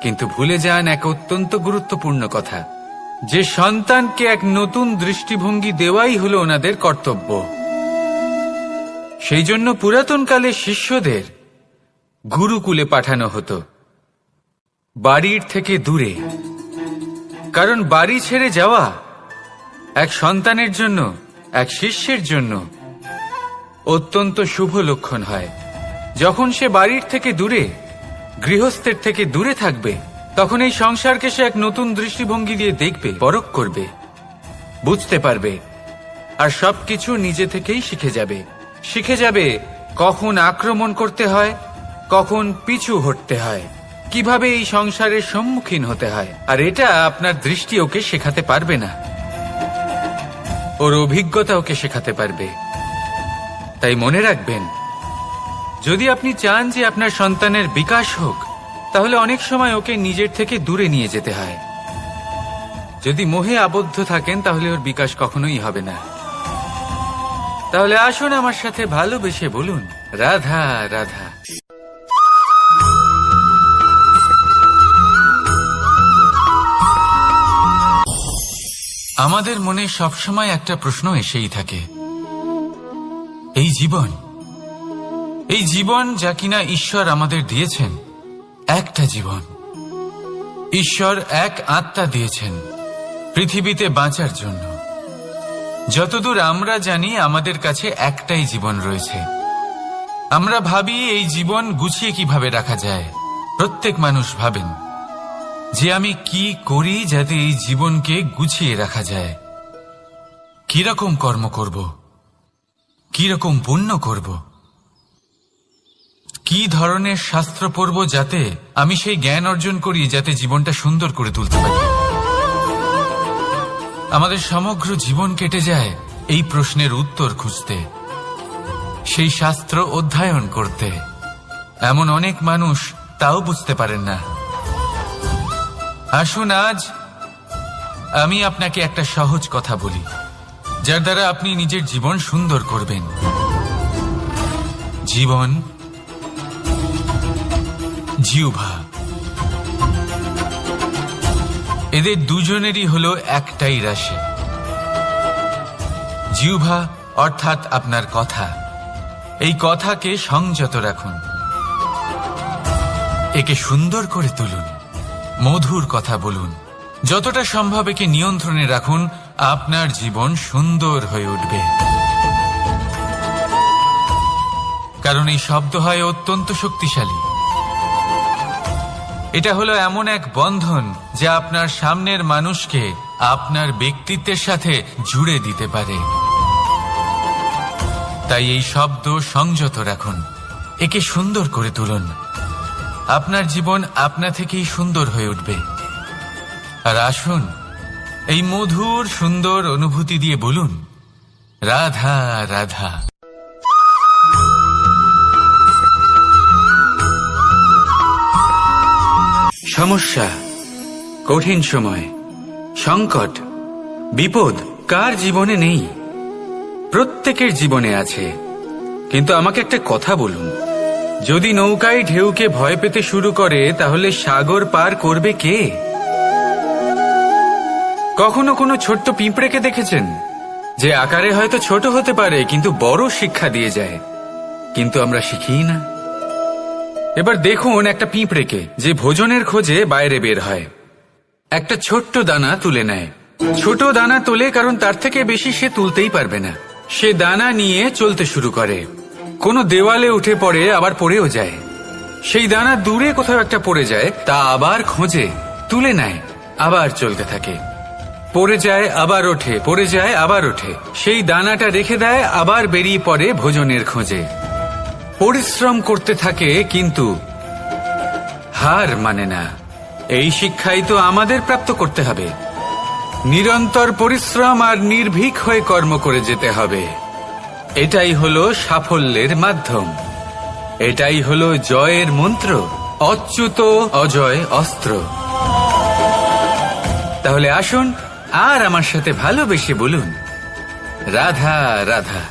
কিন্তু ভুলে যান এক অত্যন্ত গুরুত্বপূর্ণ কথা, যে সন্তানকে এক নতুন দৃষ্টিভঙ্গি দেওয়াই হলো ওনাদের কর্তব্য। সেই জন্য পুরাতন কালে শিষ্যদের গুরুকুলে পাঠানো হতো, বাড়ির থেকে দূরে। কারণ বাড়ি ছেড়ে যাওয়া এক সন্তানের জন্য, এক শিষ্যের জন্য অত্যন্ত শুভ লক্ষণ হয়। যখন সে বাড়ির থেকে দূরে, গৃহস্থের থেকে দূরে থাকবে, তখন এই সংসারকে সে এক নতুন দৃষ্টিভঙ্গি দিয়ে দেখবে, পরখ করবে, বুঝতে পারবে, আর সবকিছু নিজে থেকেই শিখে যাবে কখন আক্রমণ করতে হয়, কখন পিছু হটতে হয়, কিভাবে এই সংসারের সম্মুখীন হতে হয়। আর এটা আপনার দৃষ্টি ওকে শেখাতে পারবে না, ওর অভিজ্ঞতা ওকে শেখাতে পারবে। তাই মনে রাখবেন, যদি আপনি চান যে আপনার সন্তানের বিকাশ হোক, তাহলে অনেক সময় ওকে নিজের থেকে দূরে নিয়ে যেতে হয়। যদি মোহে আবদ্ধ থাকেন তাহলে ওর বিকাশ কখনোই হবে না। তাহলে আসুন আমার সাথে ভালোবেসে বলুন, রাধা রাধা। আমাদের মনে সবসময় একটা প্রশ্ন এসেই থাকে, এই জীবন যা কিনা ঈশ্বর আমাদের দিয়েছেন, একটা জীবন। ঈশ্বর এক আত্মা দিয়েছেন পৃথিবীতে বাঁচার জন্য। যতদূর আমরা জানি আমাদের কাছে একটাই জীবন রয়েছে। আমরা ভাবি এই জীবন গুছিয়ে কিভাবে রাখা যায়। প্রত্যেক মানুষ ভাবেন যে আমি কি করি যাতে এই জীবনকে গুছিয়ে রাখা যায়, কিরকম কর্ম করব, কিরকম পুণ্য করব, কি ধরনের শাস্ত্র পড়ব যাতে আমি সেই জ্ঞান অর্জন করি যাতে জীবনটা সুন্দর করে তুলতে পারি। আমাদের সমগ্র জীবন কেটে যায় এই প্রশ্নের উত্তর খুঁজতে, সেই শাস্ত্র অধ্যয়ন করতে। এমন অনেক মানুষ তাও বুঝতে পারেন না। আসুন আজ আমি আপনাকে একটা সহজ কথা বলি, যার দ্বারা আপনি নিজের জীবন সুন্দর করবেন। জীবন, জিহ্বা, এদের দুজনেরই হলো একটাই রাশি। জিহ্বা অর্থাৎ আপনার কথা, এই কথাকে সংযত রাখুন, একে সুন্দর করে তুলুন, মধুর কথা বলুন, যতটা সম্ভব একে নিয়ন্ত্রণে রাখুন, আপনার জীবন সুন্দর হয়ে উঠবে। কারণ এই শব্দ হয় অত্যন্ত শক্তিশালী। এটা হলো এমন এক বন্ধন যা আপনার সামনের মানুষকে আপনার ব্যক্তিত্বের সাথে জুড়ে দিতে পারে। তাই এই শব্দ সংযত রাখুন, একে সুন্দর করে তুলুন। আপনার জীবন আপনা থেকেই সুন্দর হয়ে উঠবে। আর আসুন, এই মধুর সুন্দর অনুভূতি দিয়ে বলুন, রাধা রাধা। সমস্যা, কঠিন সময়, সংকট, বিপদ কার জীবনে নেই? প্রত্যেকের জীবনে আছে। কিন্তু আমাকে একটা কথা বলুন, যদি নৌকায় ঢেউকে ভয় পেতে শুরু করে তাহলে সাগর পার করবে কে? কখনো কোনো ছোট্ট পিঁপড়েকে দেখেছেন যে আকারে হয়তো ছোট হতে পারে কিন্তু বড় শিক্ষা দিয়ে যায়? কিন্তু আমরা শিখিই না। এবার দেখুন একটা পিঁপড়েকে যে ভোজনের খোঁজে বাইরে বের হয়, একটা ছোট্ট দানা তুলে নেয়। ছোট দানা তোলে কারণ তার থেকে বেশি সে তুলতেই পারবে না। সে দানা নিয়ে চলতে শুরু করে, কোনো দেওয়ালে উঠে পড়ে, আবার পড়েও যায়। সেই দানা দূরে কোথাও একটা পড়ে যায়, তা আবার খোঁজে, তুলে নেয়, আবার চলতে থাকে। পড়ে যায় আবার ওঠে, পড়ে যায় আবার ওঠে। সেই দানাটা রেখে দেয়, আবার বেরিয়ে পড়ে ভোজনের খোঁজে। পরিশ্রম করতে থাকে কিন্তু হার মানে না। এই শিক্ষাই তো আমাদের প্রাপ্ত করতে হবে। নিরন্তর পরিশ্রম আর নির্ভীক হয়ে কর্ম করে যেতে হবে। এটাই হলো সাফল্যের মাধ্যম, এটাই হলো জয়ের মন্ত্র, অচ্যুত অজয় অস্ত্র। তাহলে আসুন আর আমার সাথে ভালোবেসে বলুন, রাধা রাধা।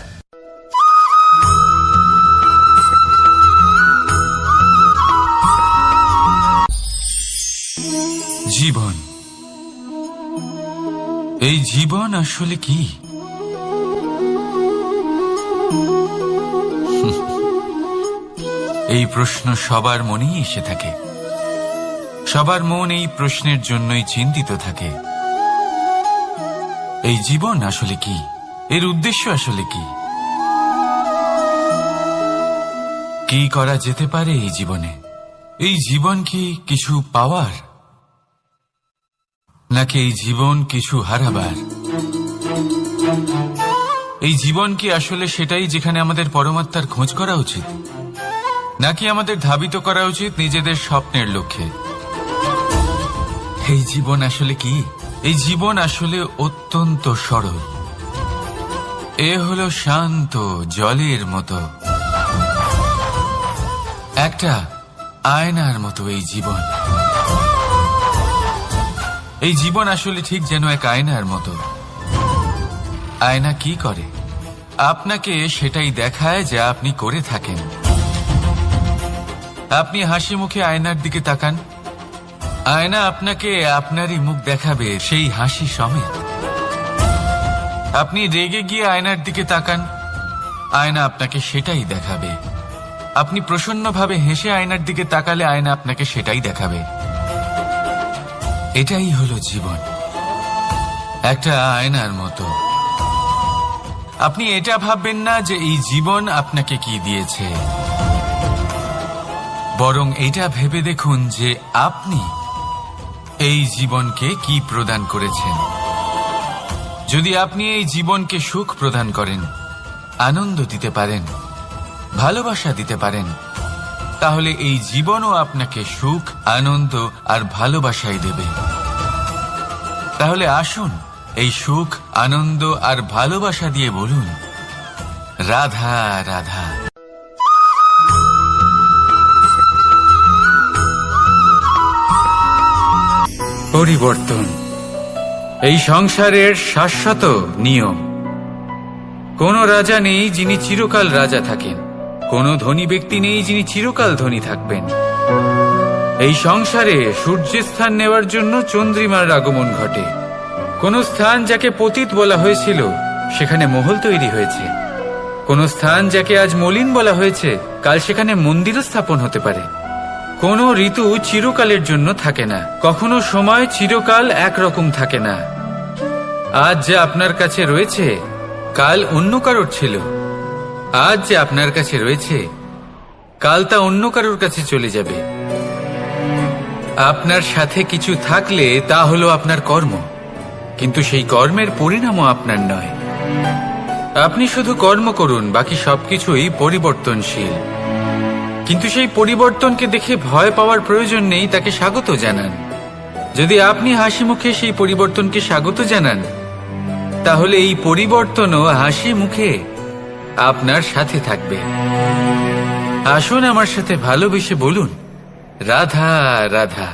জীবন, এই জীবন আসলে কি? এই প্রশ্ন সবার মনেই এসে থাকে। সবার মন এই প্রশ্নের জন্যই চিন্তিত থাকে। এই জীবন আসলে কি? এর উদ্দেশ্য আসলে কি? কি করা যেতে পারে এই জীবনে? এই জীবন কি কিছু পাওয়ার, নাকি এই জীবন কিছু হারাবার? এই জীবন কি আসলে সেটাই যেখানে আমাদের পরমাত্মার খোঁজ করা উচিত, নাকি আমাদের ধাবিত করা উচিত নিজেদের স্বপ্নের লক্ষ্যে? এই জীবন আসলে কি? এই জীবন আসলে অত্যন্ত সরল। এ হলো শান্ত জলের মতো, একটা আয়নার মতো এই জীবন। এই জীবন আসলে ঠিক যেন এক আয়নার মতো। আয়না কি করে? আপনাকে সেটাই দেখায় যা আপনি করে থাকেন। আপনি হাসি মুখে আয়নার দিকে তাকান, আয়না আপনাকে আপনারই মুখ দেখাবে, সেই হাসি সমেত। আপনি রেগে গিয়ে আয়নার দিকে তাকান, আয়না আপনাকে সেটাই দেখাবে। আপনি প্রসন্নভাবে হেসে আয়নার দিকে তাকালে আয়না আপনাকে সেটাই দেখাবে। এটাই হলো জীবন, একটা আয়নার মতো। আপনি এটা ভাববেন না যে এই জীবন আপনাকে কি দিয়েছে, বরং এটা ভেবে দেখুন যে আপনি এই জীবনকে কি প্রদান করেছেন। যদি আপনি এই জীবনকে সুখ প্রদান করেন, আনন্দ দিতে পারেন, ভালোবাসা দিতে পারেন, তাহলে এই জীবনও আপনাকে সুখ, আনন্দ আর ভালোবাসাই দেবে। তাহলে আসুন এই সুখ, আনন্দ আর ভালোবাসা দিয়ে বলুন, রাধা রাধা। পরিবর্তন এই সংসারের শাশ্বত নিয়ম। কোন রাজা নেই যিনি চিরকাল রাজা থাকেন, কোন ধনী ব্যক্তি নেই যিনি চিরকাল ধনী থাকবেন। এই সংসারে সূর্যের স্থান নেওয়ার জন্য চন্দ্রিমার আগমন ঘটে। কোন স্থান যাকে পতিত বলা হয়েছিল সেখানে মহল তৈরি হয়েছে। কোন স্থান যাকে আজ মলিন বলা হয়েছে কাল সেখানে মন্দিরও স্থাপন হতে পারে। কোনো ঋতু চিরকালের জন্য থাকে না, কখনো সময় চিরকাল একরকম থাকে না। আজ যে আপনার কাছে রয়েছে কাল অন্য কারোর ছিল, আজ যে আপনার কাছে রয়েছে কাল তা অন্য কারোর কাছে চলে যাবে। আপনার সাথে কিছু থাকলে তা হলো আপনার কর্ম, কিন্তু সেই কর্মের পরিণামও আপনার নয়। আপনি শুধু কর্ম করুন, বাকি সবকিছুই পরিবর্তনশীল। কিন্তু সেই পরিবর্তনকে দেখে ভয় পাওয়ার প্রয়োজন নেই, তাকে স্বাগত জানান। যদি আপনি হাসি মুখে সেই পরিবর্তনকে স্বাগত জানান, তাহলে এই পরিবর্তনও হাসি মুখে আপনার সাথে থাকবে। আসুন আমার সাথে ভালোবেসে বলুন, রাধা রাধা।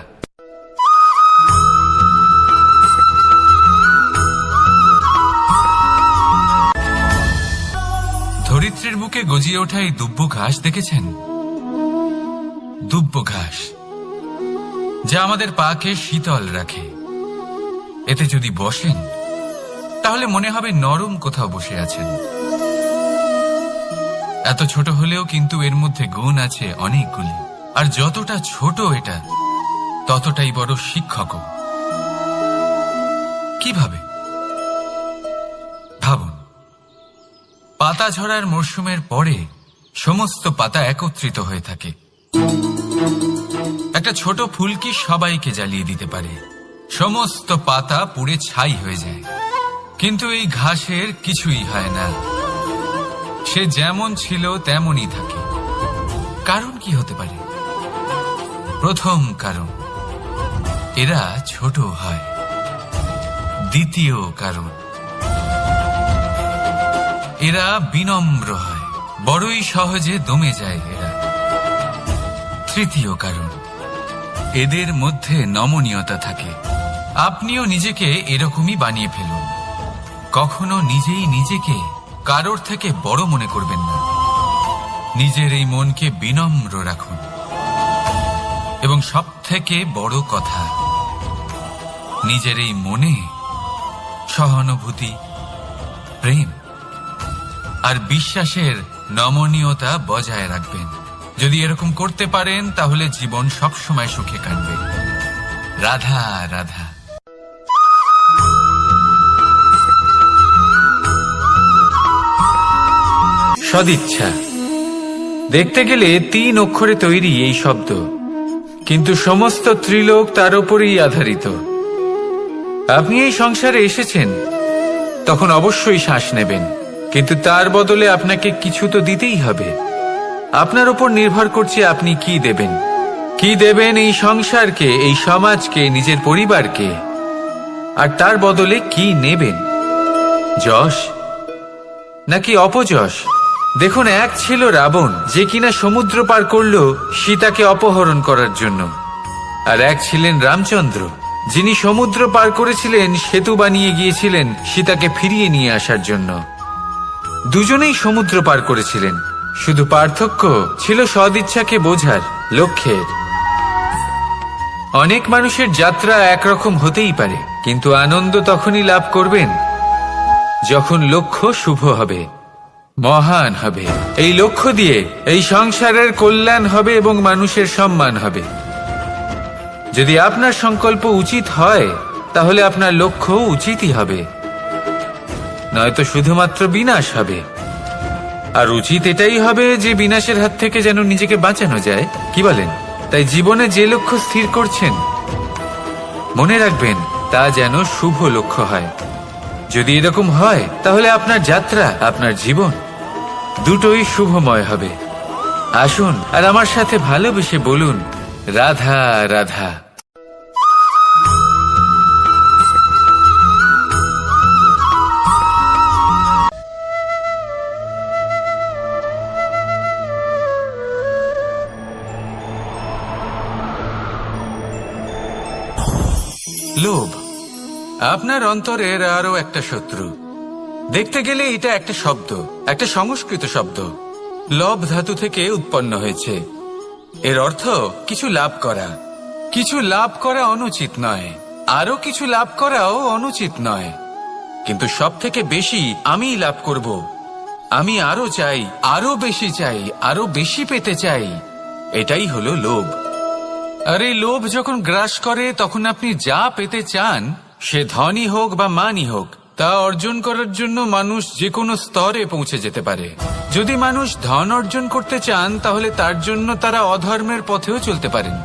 ধরিত্রীর বুকে গজিয়ে ওঠা এই দুব্ব ঘাস দেখেছেন? দুব্ব ঘাস, যা আমাদের পাকে শীতল রাখে। এতে যদি বসেন তাহলে মনে হবে নরম কোথাও বসে আছেন। এত ছোট হলেও কিন্তু এর মধ্যে গুণ আছে অনেকগুলি, আর যতটা ছোট এটা ততটাই বড় শিক্ষকও। কিভাবে? ভাবুন, পাতা ঝরার মরশুমের পরে সমস্ত পাতা একত্রিত হয়ে থাকে। একটা ছোট ফুলকি সবাইকে জ্বালিয়ে দিতে পারে, সমস্ত পাতা পুড়ে ছাই হয়ে যায়। কিন্তু এই ঘাসের কিছুই হয় না, সে যেমন ছিল তেমনই থাকে। কারণ কি হতে পারে? প্রথম কারণ, এরা ছোট হয়। দ্বিতীয় কারণ, এরা বিনম্র হয়, বড়ই সহজে দমে যায় এরা। তৃতীয় কারণ, এদের মধ্যে নমনীয়তা থাকে। আপনিও নিজেকে এরকমই বানিয়ে ফেলুন। কখনো নিজেই নিজেকে কারোর থেকে বড় মনে করবেন না। নিজের এই মনকে বিনম্র রাখুন। এবং সব থেকে বড় কথা, নিজের এই মনে সহানুভূতি, প্রেম আর বিশ্বাসের নমনীয়তা বজায় রাখবেন। যদি এরকম করতে পারেন তাহলে জীবন সবসময় সুখে কাটবে। রাধা রাধা। সদিচ্ছা, দেখতে গেলে 3 অক্ষরে তৈরি এই শব্দ, কিন্তু সমস্ত ত্রিলোক তার উপরেই আধারিত। আপনি এই সংসারে এসেছেন, তখন অবশ্যই শ্বাস নেবেন, কিন্তু তার বদলে আপনাকে কিছু তো দিতেই হবে। আপনার উপর নির্ভর করছে আপনি কি দেবেন। কি দেবেন এই সংসারকে, এই সমাজকে, নিজের পরিবারকে, আর তার বদলে কি নেবেন? যশ নাকি অপযশ? দেখুন, এক ছিল রাবণ, যে কিনা সমুদ্র পার করল সীতাকে অপহরণ করার জন্য, আর এক ছিলেন রামচন্দ্র, যিনি সমুদ্র পার করেছিলেন, সেতু বানিয়ে গিয়েছিলেন সীতাকে ফিরিয়ে নিয়ে আসার জন্য। দুজনেই সমুদ্র পার করেছিলেন, শুধু পার্থক্য ছিল সদিচ্ছাকে বোঝার, লক্ষ্যের। অনেক মানুষের যাত্রা একরকম হতেই পারে, কিন্তু আনন্দ তখনই লাভ করবেন যখন লক্ষ্য শুভ হবে, মহান হবে। এই লক্ষ্য দিয়ে এই সংসারের কল্যাণ হবে এবং মানুষের সম্মান হবে। যদি আপনার সংকল্প উচিত হয়, তাহলে আপনার লক্ষ্য উচিতই হবে, নয়তো শুধুমাত্র বিনাশ হবে। আর উচিত এটাই হবে যে বিনাশের হাত থেকে যেন নিজেকে বাঁচানো যায়, কি বলেন? তাই জীবনে যে লক্ষ্য স্থির করছেন, মনে রাখবেন তা যেন শুভ লক্ষ্য হয়। যদি এরকম হয়, তাহলে আপনার যাত্রা, আপনার জীবন দুটোই শুভময় হবে। আসুন আর আমার সাথে ভালোবেসে বলুন, রাধা রাধা। লোভ আপনার অন্তরের আরো একটা শত্রু। দেখতে গেলে এটা একটা শব্দ, একটা সংস্কৃত শব্দ, লব ধাতু থেকে উৎপন্ন হয়েছে। এর অর্থ কিছু লাভ করা। কিছু লাভ করা অনুচিত নয়, আরো কিছু লাভ করাও অনুচিত নয়, কিন্তু সব থেকে বেশি আমি লাভ করব, আমি আরো চাই, আরো বেশি চাই, আরো বেশি পেতে চাই, এটাই হলো লোভ। আর এই লোভ যখন গ্রাস করে তখন আপনি যা পেতে চান, সে ধনই হোক বা মানই হোক, তা অর্জন করার জন্য মানুষ যে কোনো স্তরে পৌঁছে যেতে পারে। যদি মানুষ ধন অর্জন করতে চান তাহলে তার জন্য তারা অধর্মের পথেও চলতে পারেন।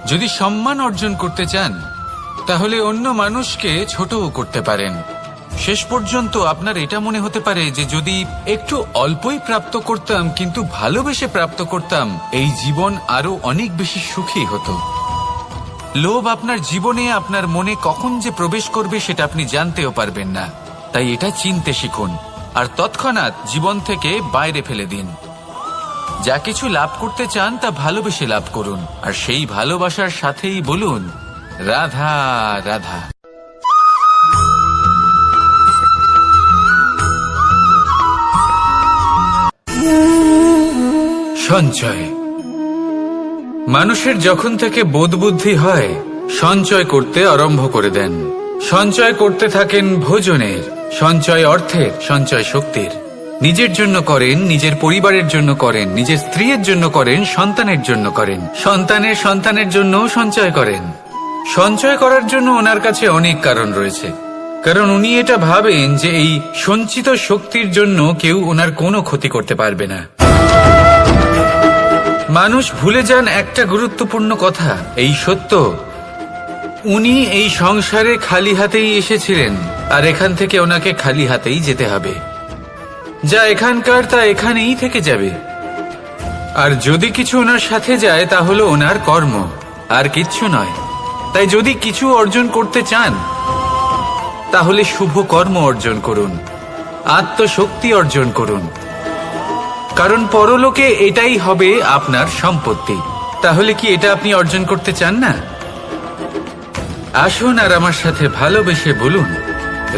যদি সম্মান অর্জন করতে চান তাহলে অন্য মানুষকে ছোটও করতে পারেন। শেষ পর্যন্ত আপনার এটা মনে হতে পারে যে যদি একটু অল্পই প্রাপ্ত করতাম কিন্তু ভালোবেসে প্রাপ্ত করতাম, এই জীবন আরো অনেক বেশি সুখী হতো। লোভ আপনার জীবনে, আপনার মনে কখন যে প্রবেশ করবে সেটা আপনি জানতেও পারবেন না। তাই এটা চিনতে শিখুন আর তৎক্ষণাৎ জীবন থেকে বাইরে ফেলে দিন। যা কিছু লাভ করতে চান তা ভালোবেসে লাভ করুন, আর সেই ভালোবাসার সাথেই বলুন রাধা রাধা। সঞ্চয়। মানুষের যখন থেকে বোধ বুদ্ধি হয় সঞ্চয় করতে আরম্ভ করে দেন। সঞ্চয় করতে থাকেন ভোজনের, সঞ্চয় অর্থের, সঞ্চয় শক্তির। নিজের জন্য করেন, নিজের পরিবারের জন্য করেন, নিজের স্ত্রীর জন্য করেন, সন্তানের জন্য করেন, সন্তানের সন্তানের জন্যও সঞ্চয় করেন। সঞ্চয় করার জন্য ওনার কাছে অনেক কারণ রয়েছে, কারণ উনি এটা ভাবেন যে এই সঞ্চিত শক্তির জন্য কেউ ওনার কোনো ক্ষতি করতে পারবে না। মানুষ ভুলে যান একটা গুরুত্বপূর্ণ কথা, এই সত্য, উনি এই সংসারে খালি হাতেই এসেছিলেন আর এখান থেকে ওনাকে খালি হাতেই যেতে হবে। যা এখানকার তা এখানেই থেকে যাবে। আর যদি কিছু ওনার সাথে যায় তা হলো ওনার কর্ম, আর কিচ্ছু নয়। তাই যদি কিছু অর্জন করতে চান তাহলে শুভ কর্ম অর্জন করুন, আত্মশক্তি অর্জন করুন, কারণ পরলোকে এটাই হবে আপনার সম্পত্তি। তাহলে কি এটা আপনি অর্জন করতে চান না? আসুন আর আমার সাথে ভালোবেসে বলুন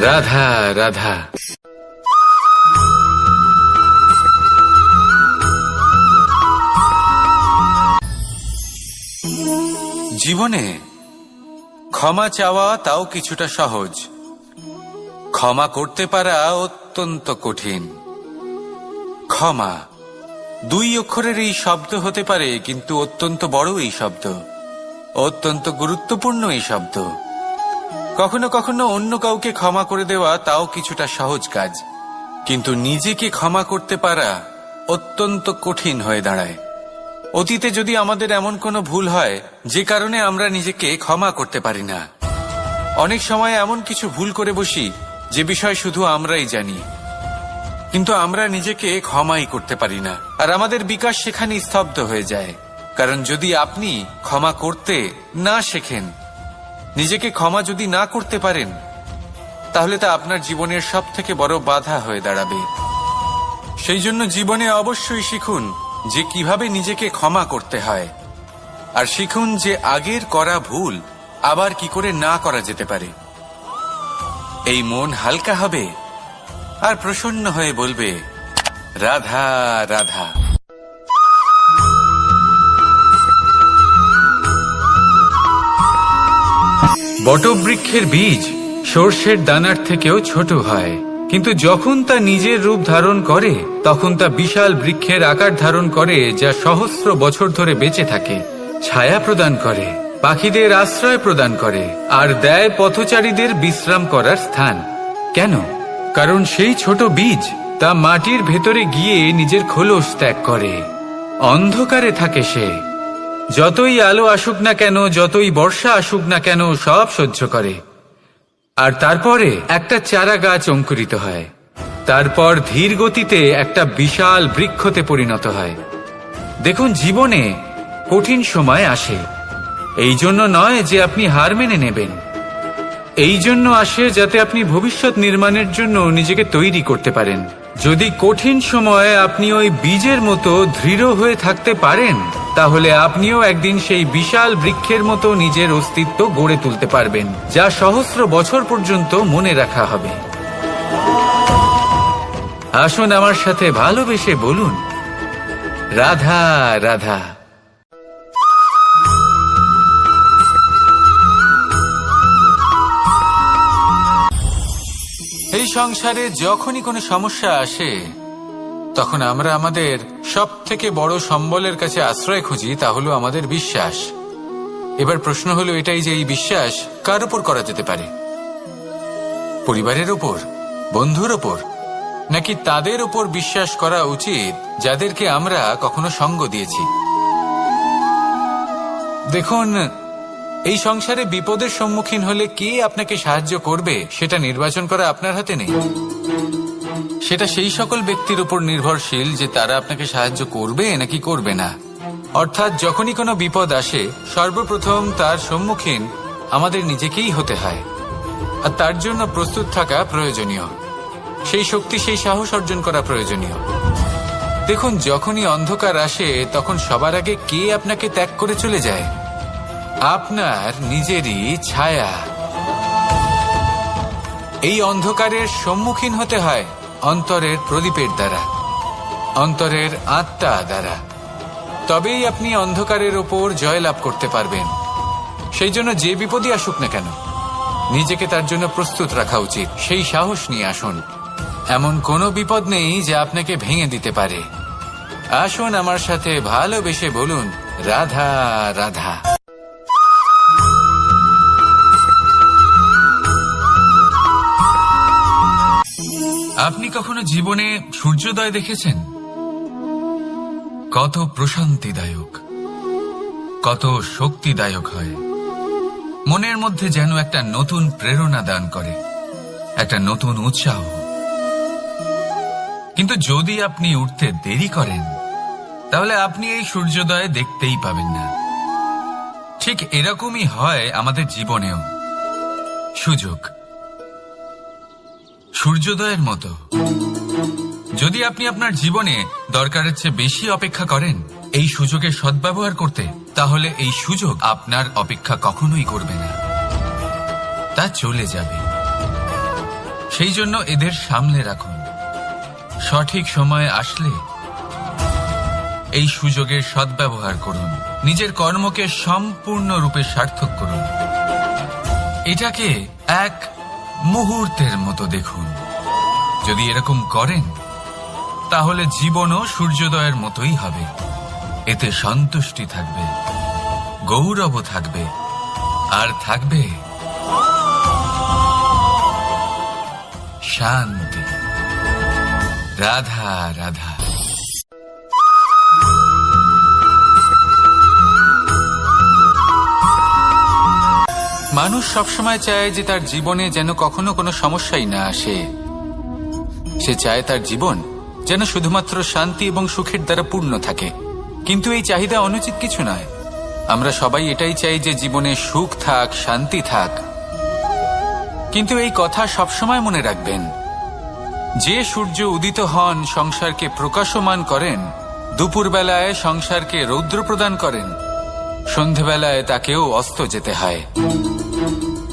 রাধা রাধা। জীবনে ক্ষমা চাওয়া তাও কিছুটা সহজ, ক্ষমা করতে পারা অত্যন্ত কঠিন। ক্ষমা 2 অক্ষরের এই শব্দ হতে পারে, কিন্তু অত্যন্ত বড় এই শব্দ, অত্যন্ত গুরুত্বপূর্ণ এই শব্দ। কখনো কখনো অন্য কাউকে ক্ষমা করে দেওয়া তাও কিছুটা সহজ কাজ, কিন্তু নিজেকে ক্ষমা করতে পারা অত্যন্ত কঠিন হয়ে দাঁড়ায়। অতীতে যদি আমাদের এমন কোনো ভুল হয় যে কারণে আমরা নিজেকে ক্ষমা করতে পারি না, অনেক সময় এমন কিছু ভুল করে বসি যে বিষয় শুধু আমরাই জানি, কিন্তু আমরা নিজেকে ক্ষমাই করতে পারি না, আর আমাদের বিকাশ সেখানে স্তব্ধ হয়ে যায়। কারণ যদি আপনি ক্ষমা করতে না শেখেন, নিজেকে ক্ষমা যদি না করতে পারেন, তাহলে তা আপনার জীবনের সবথেকে বড় বাধা হয়ে দাঁড়াবে। সেই জন্য জীবনে অবশ্যই শিখুন যে কিভাবে নিজেকে ক্ষমা করতে হয়, আর শিখুন যে আগের করা ভুল আবার কি করে না করা যেতে পারে। এই মন হালকা হবে আর প্রসন্ন হয়ে বলবে রাধা রাধা। বটবৃক্ষের বীজ সর্ষের দানার থেকেও ছোট হয়, কিন্তু যখন তা নিজের রূপ ধারণ করে তখন তা বিশাল বৃক্ষের আকার ধারণ করে, যা সহস্র বছর ধরে বেঁচে থাকে, ছায়া প্রদান করে, পাখিদের আশ্রয় প্রদান করে, আর দেয় পথচারীদের বিশ্রাম করার স্থান। কেন? কারণ সেই ছোট বীজ তা মাটির ভেতরে গিয়ে নিজের খোলস ত্যাগ করে। অন্ধকারে থাকে সে, যতই আলো আসুক না কেন, যতই বর্ষা আসুক না কেন, সব সহ্য করে। আর তারপরে একটা চারা গাছ অঙ্কুরিত হয়, তারপর ধীর গতিতে একটা বিশাল বৃক্ষতে পরিণত হয়। দেখুন, জীবনে কঠিন সময় আসে, এই জন্য নয় যে আপনি হার মেনে নেবেন, এই জন্য আসে যাতে আপনি ভবিষ্যৎ নির্মাণের জন্য নিজেকে তৈরি করতে পারেন। যদি কঠিন সময়ে আপনি ওই বীজের মতো দৃঢ় হয়ে থাকতে পারেন, তাহলে আপনিও একদিন সেই বিশাল বৃক্ষের মতো নিজের অস্তিত্ব গড়ে তুলতে পারবেন, যা সহস্র বছর পর্যন্ত মনে রাখা হবে। আসুন আমার সাথে ভালোবেসে বলুন রাধা রাধা। এই সংসারে যখনই কোনো সমস্যা আসে তখন আমরা আমাদের সব থেকে বড় সম্বলের কাছে আশ্রয় খুঁজি, তা হলো আমাদের বিশ্বাস। এবার প্রশ্ন হলো এটাই যে এই বিশ্বাস কার উপর করা যেতে পারে? পরিবারের ওপর, বন্ধুর ওপর, নাকি তাদের উপর বিশ্বাস করা উচিত যাদেরকে আমরা কখনো সঙ্গ দিয়েছি? দেখুন, এই সংসারে বিপদের সম্মুখীন হলে কে আপনাকে সাহায্য করবে সেটা নির্বাচন করা আপনার হাতে নেই। সেটা সেই সকল ব্যক্তির উপর নির্ভরশীল যে তারা আপনাকে সাহায্য করবে নাকি করবে না। অর্থাৎ যখনই কোনো বিপদ আসে সর্বপ্রথম তার সম্মুখীন আমাদের নিজেকেই হতে হয়, আর তার জন্য প্রস্তুত থাকা প্রয়োজনীয়। সেই শক্তি, সেই সাহস অর্জন করা প্রয়োজনীয়। দেখুন, যখনই অন্ধকার আসে তখন সবার আগে কে আপনাকে ত্যাগ করে চলে যায়? আপনার নিজেরই ছায়া। এই অন্ধকারের সম্মুখীন হতে হয় অন্তরের প্রদীপের দ্বারা, অন্তরের আত্মা দ্বারা। তবেই আপনি অন্ধকারের ওপর জয়লাভ করতে পারবেন। সেই জন্য যে বিপদই আসুক না কেন নিজেকে তার জন্য প্রস্তুত রাখা উচিত। সেই সাহস নিয়ে আসুন। এমন কোনো বিপদ নেই যা আপনাকে ভেঙে দিতে পারে। আসুন আমার সাথে ভালোবেসে বলুন, রাধা রাধা। আপনি কখনো জীবনে সূর্যোদয় দেখেছেন? কত প্রশান্তিদায়ক, কত শক্তিদায়ক হয়। মনের মধ্যে যেন একটা নতুন প্রেরণা দান করে, একটা নতুন উৎসাহ। কিন্তু যদি আপনি উঠতে দেরি করেন তাহলে আপনি এই সূর্যোদয় দেখতেই পাবেন না। ঠিক এরকমই হয় আমাদের জীবনেও। সুযোগ সূর্যোদয়ের মতো। যদি আপনি আপনার জীবনে দরকারের চেয়ে বেশি অপেক্ষা করেন এই সুযোগের সদ্ব্যবহার করতে, তাহলে এই সুযোগ আপনার অপেক্ষা কখনোই করবে না, তা চলে যাবে। সেই জন্য এদের সামলে রাখুন। সঠিক সময় আসলে এই সুযোগের সদ্ব্যবহার করুন। নিজের কর্মকে সম্পূর্ণরূপে সার্থক করুন। এটাকে এক মুহূর্তের মতো দেখুন। যদি এরকম করেন তাহলে জীবনও সূর্যোদয়ের মতোই হবে। এতে সন্তুষ্টি থাকবে, গৌরব থাকবে, আর থাকবে শান্তি। রাধা রাধা। মানুষ সবসময় চায় যে তার জীবনে যেন কখনো কোনো সমস্যাই না আসে। সে চায় তার জীবন যেন শুধুমাত্র শান্তি এবং সুখের দ্বারা পূর্ণ থাকে। কিন্তু এই চাহিদা অনুচিত কিছু নয়। আমরা সবাই এটাই চাই যে জীবনে সুখ থাক, শান্তি থাক। কিন্তু এই কথা সবসময় মনে রাখবেন, যে সূর্য উদিত হন সংসারকে প্রকাশমান করেন, দুপুরবেলায় সংসারকে রৌদ্র প্রদান করেন, সন্ধেবেলায় তাকেও অস্ত যেতে হয়।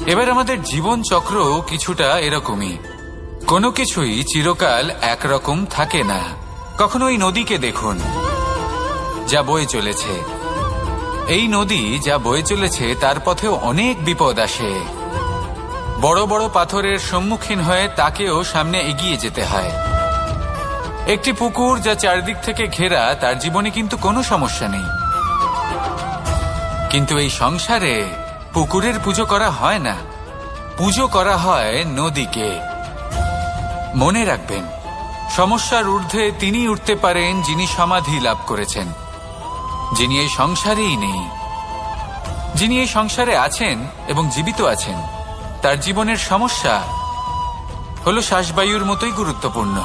এবার আমাদের জীবন চক্র কিছুটা এরকমই। কোনো কিছুই চিরকাল একরকম থাকে না। কখনো এই নদীকে দেখুন যা বয়ে চলেছে। এই নদী যা বয়ে চলেছে তার পথেও অনেক বিপদ আসে। বড় বড় পাথরের সম্মুখীন হয়ে তাকেও সামনে এগিয়ে যেতে হয়। একটি পুকুর যা চারদিক থেকে ঘেরা, তার জীবনে কিন্তু কোনো সমস্যা নেই। কিন্তু এই সংসারে পুকুরের পুজো করা হয় না, পুজো করা হয় নদীকে। মনে রাখবেন, সমস্যার ঊর্ধ্বে তিনি উঠতে পারেন যিনি সমাধি লাভ করেছেন, যিনি এই সংসারেই নেই। যিনি এই সংসারে আছেন এবং জীবিত আছেন, তার জীবনের সমস্যা হলো শ্বাসবায়ুর মতোই গুরুত্বপূর্ণ।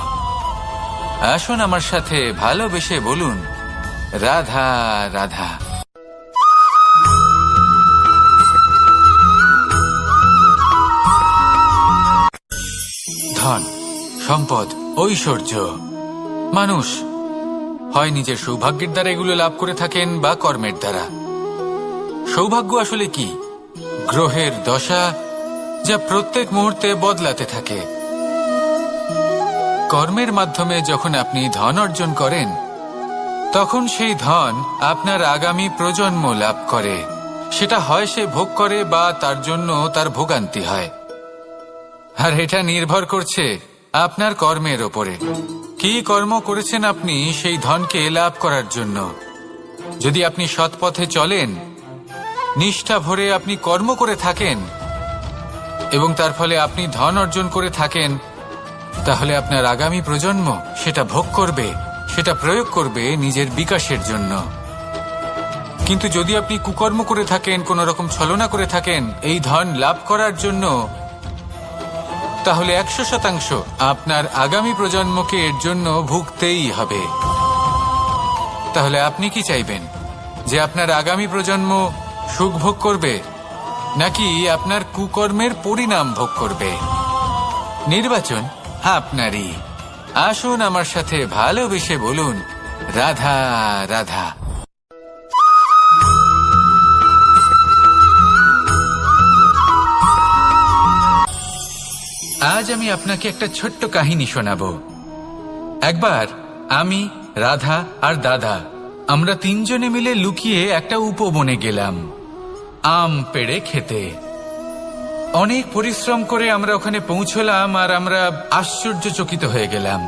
আসুন আমার সাথে ভালোবেসে বলুন, রাধা রাধা। ধন, সম্পদ, ঐশ্বর্য, মানুষ হয় নিজের সৌভাগ্যের দ্বারা এগুলো লাভ করে থাকেন বা কর্মের দ্বারা। সৌভাগ্য আসলে কি? গ্রহের দশা যা প্রত্যেক মুহূর্তে বদলাতে থাকে। কর্মের মাধ্যমে যখন আপনি ধন অর্জন করেন তখন সেই ধন আপনার আগামী প্রজন্ম লাভ করে। সেটা হয় সে ভোগ করে বা তার জন্য তার ভোগান্তি হয়। আর এটা নির্ভর করছে আপনার কর্মের ওপরে। কি কর্ম করেছেন আপনি সেই ধনকে লাভ করার জন্য। যদি আপনি সৎ পথে চলেন নিষ্ঠা ভরে আপনি কর্ম করে থাকেন এবং তার ফলে আপনি ধন অর্জন করে থাকেন, তাহলে আপনার আগামী প্রজন্ম সেটা ভোগ করবে, সেটা প্রয়োগ করবে নিজের বিকাশের জন্য। কিন্তু যদি আপনি কুকর্ম করে থাকেন, কোনো রকম ছলনা করে থাকেন এই ধন লাভ করার জন্য, তাহলে 100% আপনার আগামী প্রজন্মকে এর জন্য ভুগতেই হবে। তাহলে আপনি কি চাইবেন, যে আপনার আগামী প্রজন্ম সুখ ভোগ করবে নাকি আপনার কুকর্মের পরিণাম ভোগ করবে? নির্বাচন আপনারই। আসুন আমার সাথে ভালোবেসে বলুন, রাধা রাধা। আজ আমি আপনাকে একটা ছোট্ট কাহিনী শোনাবো। একবার আমি, রাধা আর দাদা আমরা তিনজনে মিলে লুকিয়ে একটা উপবনে গেলাম আম পেড়ে খেতে। অনেক পরিশ্রম করে আমরা ওখানে পৌঁছলাম আর আমরা আশ্চর্যচকিত হয়ে গেলাম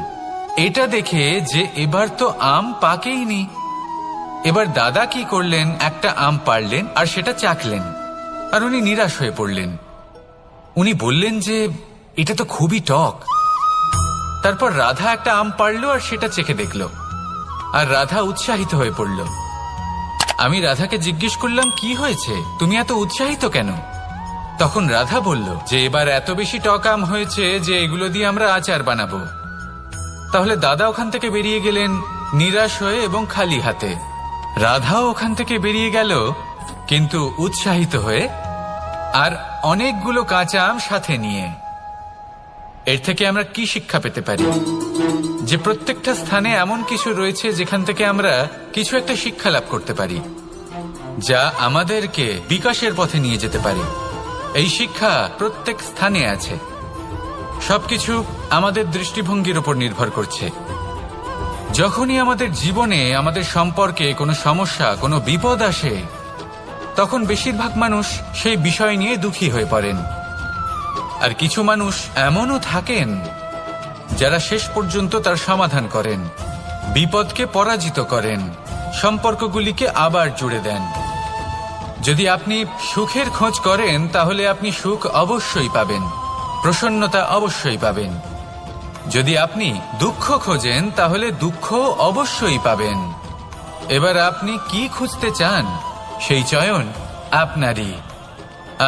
এটা দেখে যে এবার তো আম পাকেইনি। এবার দাদা কি করলেন, একটা আম পাড়লেন আর সেটা চাখলেন, আর উনি নিরাশ হয়ে পড়লেন। উনি বললেন যে এটা তো খুবই টক। তারপর রাধা একটা আম পাড়ল আর সেটা চেখে দেখল, আর রাধা উৎসাহিত হয়ে পড়ল। আমি রাধাকে জিজ্ঞেস করলাম, কি হয়েছে, তুমি এত উৎসাহিত কেন? তখন রাধা বলল যে এবার এত বেশি টক আম হয়েছে যে এগুলো দিয়ে আমরা আচার বানাবো। তাহলে দাদা ওখান থেকে বেরিয়ে গেলেন নিরাশ হয়ে এবং খালি হাতে। রাধাও ওখান থেকে বেরিয়ে গেল কিন্তু উৎসাহিত হয়ে, আর অনেকগুলো কাঁচা আম সাথে নিয়ে। এর থেকে আমরা কি শিক্ষা পেতে পারি? যে প্রত্যেকটা স্থানে এমন কিছু রয়েছে যেখান থেকে আমরা কিছু একটা শিক্ষা লাভ করতে পারি, যা আমাদেরকে বিকাশের পথে নিয়ে যেতে পারে। এই শিক্ষা প্রত্যেক স্থানে আছে। সবকিছু আমাদের দৃষ্টিভঙ্গির উপর নির্ভর করছে। যখনই আমাদের জীবনে, আমাদের সম্পর্কে কোনো সমস্যা, কোনো বিপদ আসে, তখন বেশিরভাগ মানুষ সেই বিষয় নিয়ে দুঃখী হয়ে পড়েন। আর কিছু মানুষ এমনও থাকেন যারা শেষ পর্যন্ত তার সমাধান করেন, বিপদকে পরাজিত করেন, সম্পর্কগুলিকে আবার জুড়ে দেন। যদি আপনি সুখের খোঁজ করেন তাহলে আপনি সুখ অবশ্যই পাবেন, প্রসন্নতা অবশ্যই পাবেন। যদি আপনি দুঃখ খোঁজেন তাহলে দুঃখ অবশ্যই পাবেন। এবার আপনি কি খুঁজতে চান, সেই চয়ন আপনারই।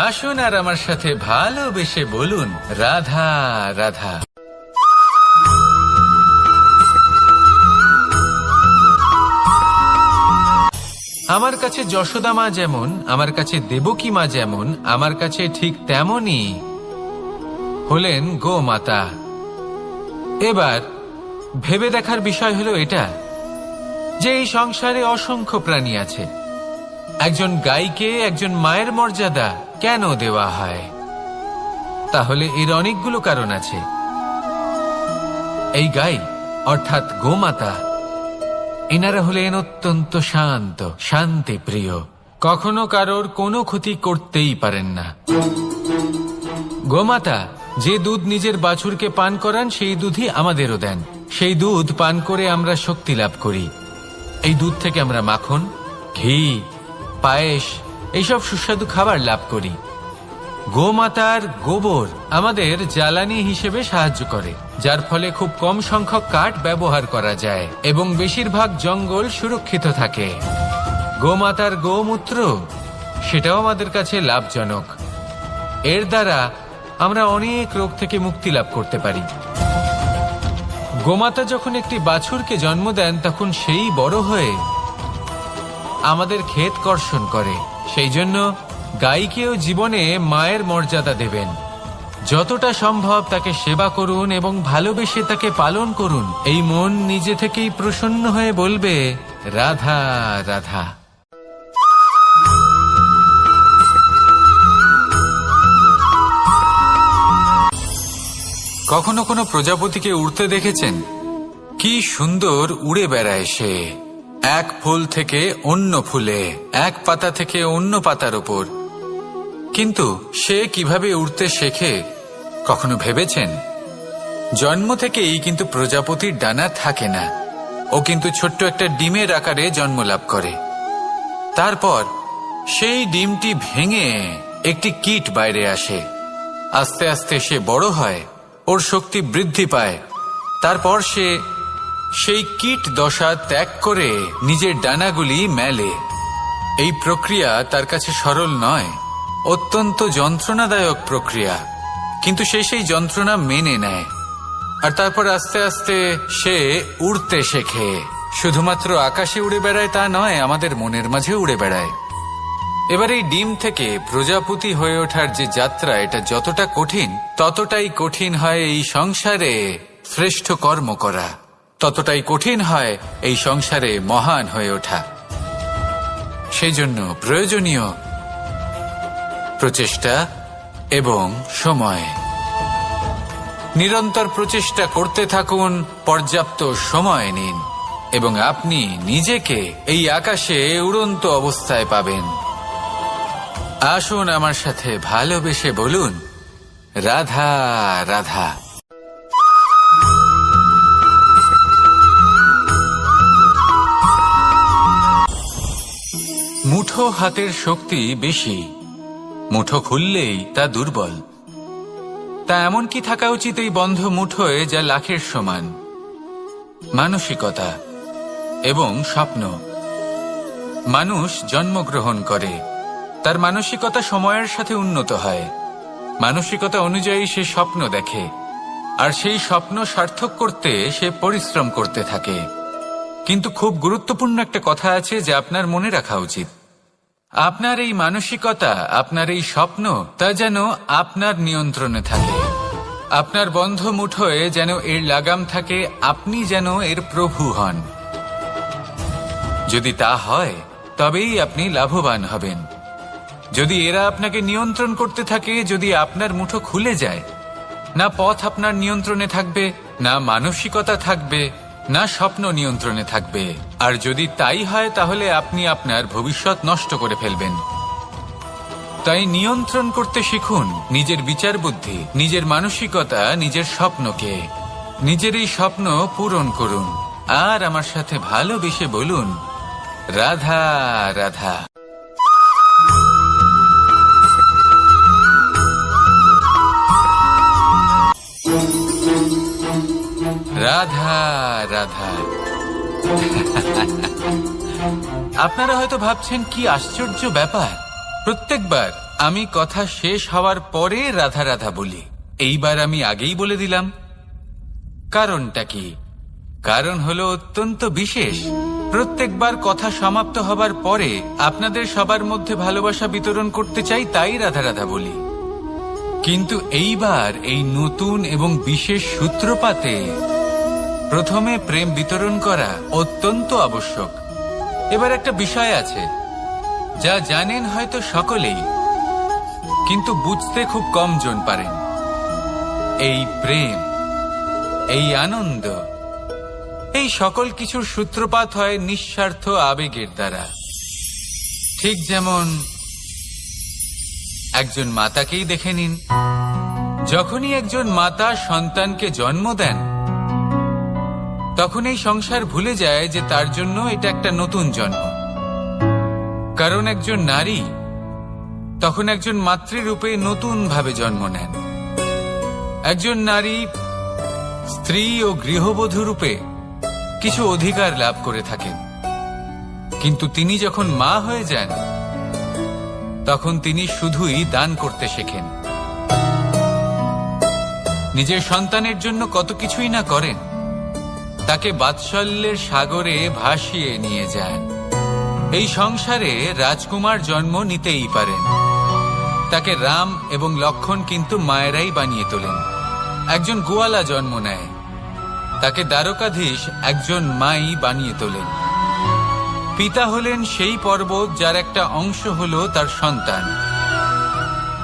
আসুন আর আমার সাথে ভালোবেসে বলুন, রাধা রাধা। আমার কাছে যশোদা মা যেমন, আমার কাছে দেবকী মা যেমন, আমার কাছে ঠিক তেমনই হলেন গোমাতা। এবার ভেবে দেখার বিষয় হলো এটা, যে এই সংসারে অসংখ্য প্রাণী আছে। একজন গাইকে একজন মায়ের মর্যাদা কেন দেওয়া হয়? তাহলে এর অনেকগুলো কারণ আছে। এই গাই অর্থাৎ গোমাতা, এনারা হলেন অত্যন্ত শান্ত, শান্তিপ্রিয়, কখনো কারোর কোনো ক্ষতি করতেই পারেন না। গোমাতা যে দুধ নিজের বাছুরকে পান করান সেই দুধই আমাদেরও দেন। সেই দুধ পান করে আমরা শক্তি লাভ করি। এই দুধ থেকে আমরা মাখন, ঘি, পায়েস, এইসব সুস্বাদু খাবার লাভ করি। গোমাতার গোবর আমাদের জ্বালানি হিসেবে সাহায্য করে, যার ফলে খুব কম সংখ্যক কাঠ ব্যবহার করা যায় এবং বেশিরভাগ জঙ্গল সুরক্ষিত থাকে। গোমাতার গোমূত্র, সেটাও আমাদের কাছে লাভজনক। এর দ্বারা আমরা অনেক রোগ থেকে মুক্তি লাভ করতে পারি। গোমাতা যখন একটি বাছুরকে জন্ম দেন তখন সেই বড় হয়ে আমাদের ক্ষেত কর্ষণ করে। সেই জন্য গাইকেও জীবনে মায়ের মর্যাদা দেবেন। যতটা সম্ভব তাকে সেবা করুন এবং ভালোবেসে তাকে পালন করুন। এই মন নিজে থেকেই প্রসন্ন হয়ে বলবে, রাধা রাধা। কখনো কোনো প্রজাপতিকে উড়তে দেখেছেন? কি সুন্দর উড়ে বেড়ায় সে, এক ফুল থেকে অন্য ফুলে, এক পাতা থেকে অন্য পাতার ওপর। কিন্তু সে কিভাবে উড়তে শেখে কখনো ভেবেছেন? জন্ম থেকেই কিন্তু প্রজাপতির ডানা থাকে না। ও কিন্তু ছোট্ট একটা ডিমের আকারে জন্ম লাভ করে। তারপর সেই ডিমটি ভেঙে একটি কীট বাইরে আসে। আস্তে আস্তে সে বড় হয়, ওর শক্তি বৃদ্ধি পায়। তারপর সে সেই কীট দশা ত্যাগ করে নিজের ডানাগুলি মেলে। এই প্রক্রিয়া তার কাছে সরল নয়, অত্যন্ত যন্ত্রণাদায়ক প্রক্রিয়া, কিন্তু সে সেই যন্ত্রণা মেনে নেয়। আর তারপর আস্তে আস্তে সে উড়তে শেখে। শুধুমাত্র আকাশে উড়ে বেড়ায় তা নয়, আমাদের মনের মাঝে উড়ে বেড়ায়। এবার এই ডিম থেকে প্রজাপতি হয়ে ওঠার যে যাত্রা, এটা যতটা কঠিন, ততটাই কঠিন হয় এই সংসারে শ্রেষ্ঠ কর্ম করা, ততটাই কঠিন হয় এই সংসারে মহান হয়ে ওঠা। সেই জন্য প্রয়োজনীয় প্রচেষ্টা এবং সময়। নিরন্তর প্রচেষ্টা করতে থাকুন, পর্যাপ্ত সময় নিন, এবং আপনি নিজেকে এই আকাশে উড়ন্ত অবস্থায় পাবেন। আসুন আমার সাথে ভালোবেসে বলুন, রাধা রাধা। মুঠো হাতের শক্তি বেশি, মুঠো খুললেই তা দুর্বল। তা এমন কি থাকা উচিত এই বন্ধ মুঠোয় যা লাখের সমান? মানসিকতা এবং স্বপ্ন। মানুষ জন্মগ্রহণ করে, তার মানসিকতা সময়ের সাথে উন্নত হয়। মানসিকতা অনুযায়ী সে স্বপ্ন দেখে, আর সেই স্বপ্ন সার্থক করতে সে পরিশ্রম করতে থাকে। কিন্তু খুব গুরুত্বপূর্ণ একটা কথা আছে যা আপনার মনে রাখা উচিত। আপনার এই মানসিকতা, আপনার এই স্বপ্ন, তা যেন আপনার নিয়ন্ত্রণে থাকে। আপনার বন্ধ মুঠোয় যেন এর লাগাম থাকে, আপনি যেন এর প্রভু হন। যদি তা হয় তবেই আপনি লাভবান হবেন। যদি এরা আপনাকে নিয়ন্ত্রণ করতে থাকে, যদি আপনার মুঠো খুলে যায়, না পথ আপনার নিয়ন্ত্রণে থাকবে, না মানসিকতা থাকবে, না স্বপ্ন নিয়ন্ত্রণে থাকবে। আর যদি তাই হয় তাহলে আপনি আপনার ভবিষ্যৎ নষ্ট করে ফেলবেন। তাই নিয়ন্ত্রণ করতে শিখুন নিজের বিচার বুদ্ধি, নিজের মানসিকতা, নিজের স্বপ্নকে। নিজের এই স্বপ্ন পূরণ করুন, আর আমার সাথে ভালোবেসে বলুন, রাধা রাধা। রাধা রাধা। আপনারা হয়তো ভাবছেন কি আশ্চর্য ব্যাপার, প্রত্যেকবার আমি কথা শেষ হওয়ার পরে রাধা রাধা বলি। এইবার আমি আগেই বলে দিলাম। কারণটা কি? কারণ হলো অত্যন্ত বিশেষ। প্রত্যেকবার কথা সমাপ্ত হবার পরে আপনাদের সবার মধ্যে ভালোবাসা বিতরণ করতে চাই, তাই রাধা রাধা বলি। কিন্তু এইবার এই নতুন এবং বিশেষ সূত্রপাতে প্রথমে প্রেম বিতরণ করা অত্যন্ত আবশ্যক। এবার একটা বিষয় আছে যা জানেন হয়তো সকলেই, কিন্তু বুঝতে খুব কম জন পারেন। এই প্রেম, এই আনন্দ, এই সকল কিছুর সূত্রপাত হয় নিঃস্বার্থ আবেগের দ্বারা। ঠিক যেমন একজন মাতাকেই দেখে নিন। যখনই একজন মাতা সন্তানকে জন্ম দেন, তখন এই সংসার ভুলে যায় যে তার জন্য এটা একটা নতুন জন্ম। কারণ একজন নারী তখন একজন মাতৃরূপে নতুন ভাবে জন্ম নেন। একজন নারী স্ত্রী ও গৃহবধূ রূপে কিছু অধিকার লাভ করে থাকেন, কিন্তু তিনি যখন মা হয়ে যান, তখন তিনি শুধুই দান করতে শেখেন। নিজের সন্তানের জন্য কত কিছুই না করেন, তাকে বাৎসল্যের সাগরে ভাসিয়ে নিয়ে যান। এই সংসারে রাজকুমার জন্ম নিতেই পারেন, তাকে রাম এবং লক্ষণ কিন্তু মায়েরাই বানিয়ে তোলেন। একজন গোয়ালা জন্ম নেয়, তাকে দ্বারকাধীশ একজন মাই বানিয়ে তোলেন। পিতা হলেন সেই পর্বত যার একটা অংশ হলো তার সন্তান,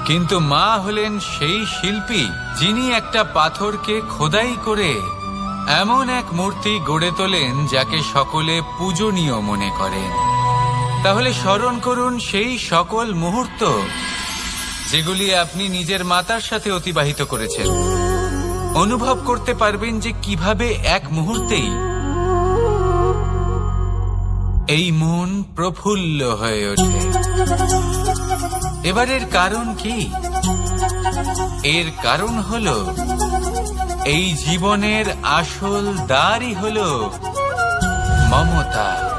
কিন্তু মা হলেন সেই শিল্পী যিনি একটা পাথরকে খোদাই করে এমন এক মূর্তি গড়ে তোলেন যাকে সকলে পূজনীয় মনে করেন। তাহলে স্মরণ করুন সেই সকল মুহূর্ত যেগুলি আপনি নিজের মাতার সাথে অতিবাহিত করেছেন। অনুভব করতে পারবেন যে কিভাবে এক মুহূর্তেই এই মন প্রফুল্ল হয়ে ওঠে। এবারের কারণ কি? এর কারণ হলো এই জীবনের আসল দ্বারই হলো মমতা।